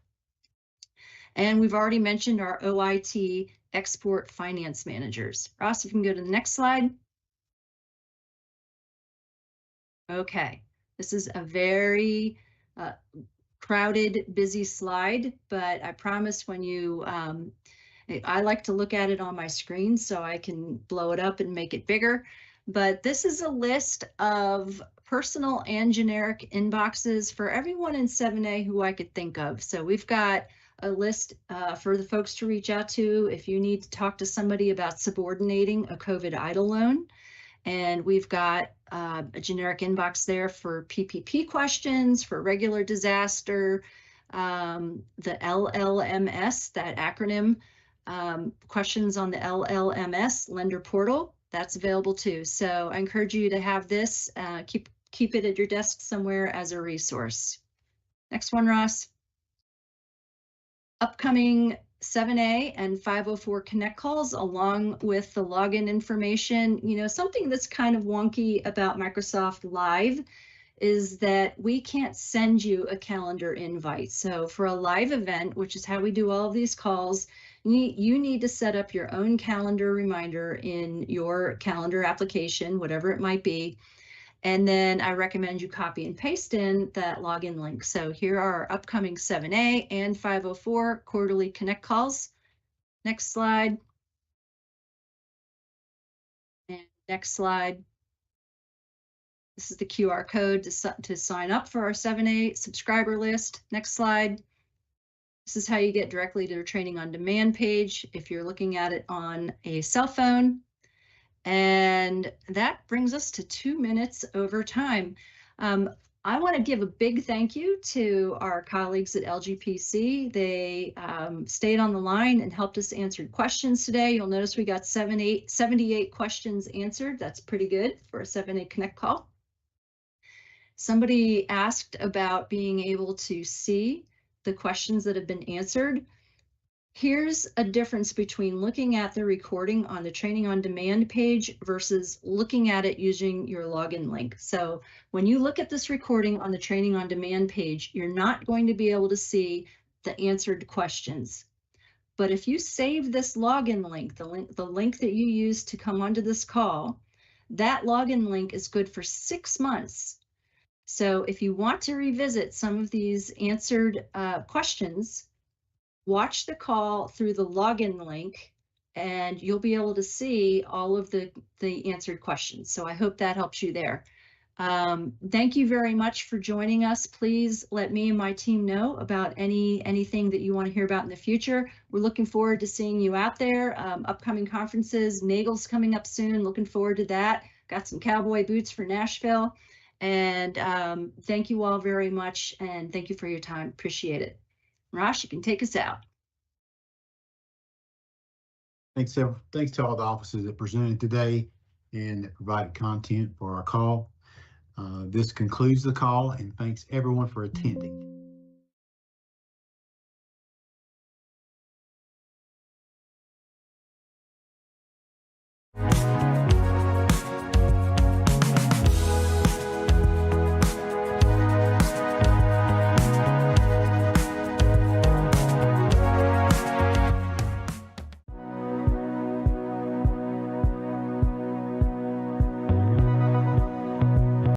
And we've already mentioned our OIT export finance managers. Ross, if you can go to the next slide. Okay, this is a very crowded, busy slide, but I promise when you, I like to look at it on my screen so I can blow it up and make it bigger. But this is a list of personal and generic inboxes for everyone in 7A who I could think of. So we've got a list for the folks to reach out to if you need to talk to somebody about subordinating a COVID EIDL loan. And we've got a generic inbox there for PPP questions, for regular disaster, the LLMS, that acronym, questions on the LLMS lender portal, that's available too. So I encourage you to have this, keep it at your desk somewhere as a resource. Next one, Ross. Upcoming 7A and 504 Connect calls along with the login information. You know, something that's kind of wonky about Microsoft Live is that we can't send you a calendar invite. So for a live event, which is how we do all of these calls, you need to set up your own calendar reminder in your calendar application, whatever it might be. And then I recommend you copy and paste in that login link. So here are our upcoming 7A and 504 quarterly Connect calls. Next slide. And next slide. This is the QR code to sign up for our 7A subscriber list. Next slide. This is how you get directly to the training on demand page if you're looking at it on a cell phone. And that brings us to 2 minutes over time. I want to give a big thank you to our colleagues at LGPC. They stayed on the line and helped us answer questions today. You'll notice we got 78 questions answered. That's pretty good for a 7A Connect call. Somebody asked about being able to see the questions that have been answered. Here's a difference between looking at the recording on the training on demand page versus looking at it using your login link. So when you look at this recording on the training on demand page, you're not going to be able to see the answered questions. But if you save this login link, the link that you use to come onto this call, that login link is good for 6 months. So if you want to revisit some of these answered questions, watch the call through the login link and you'll be able to see all of the answered questions. So I hope that helps you there. Thank you very much for joining us. Please let me and my team know about anything that you want to hear about in the future. We're looking forward to seeing you out there. Upcoming conferences, Nagel's coming up soon. Looking forward to that. Got some cowboy boots for Nashville. And thank you all very much. And thank you for your time. Appreciate it. Rosh, you can take us out. Thanks to all the officers that presented today and that provided content for our call. This concludes the call, and thanks everyone for attending.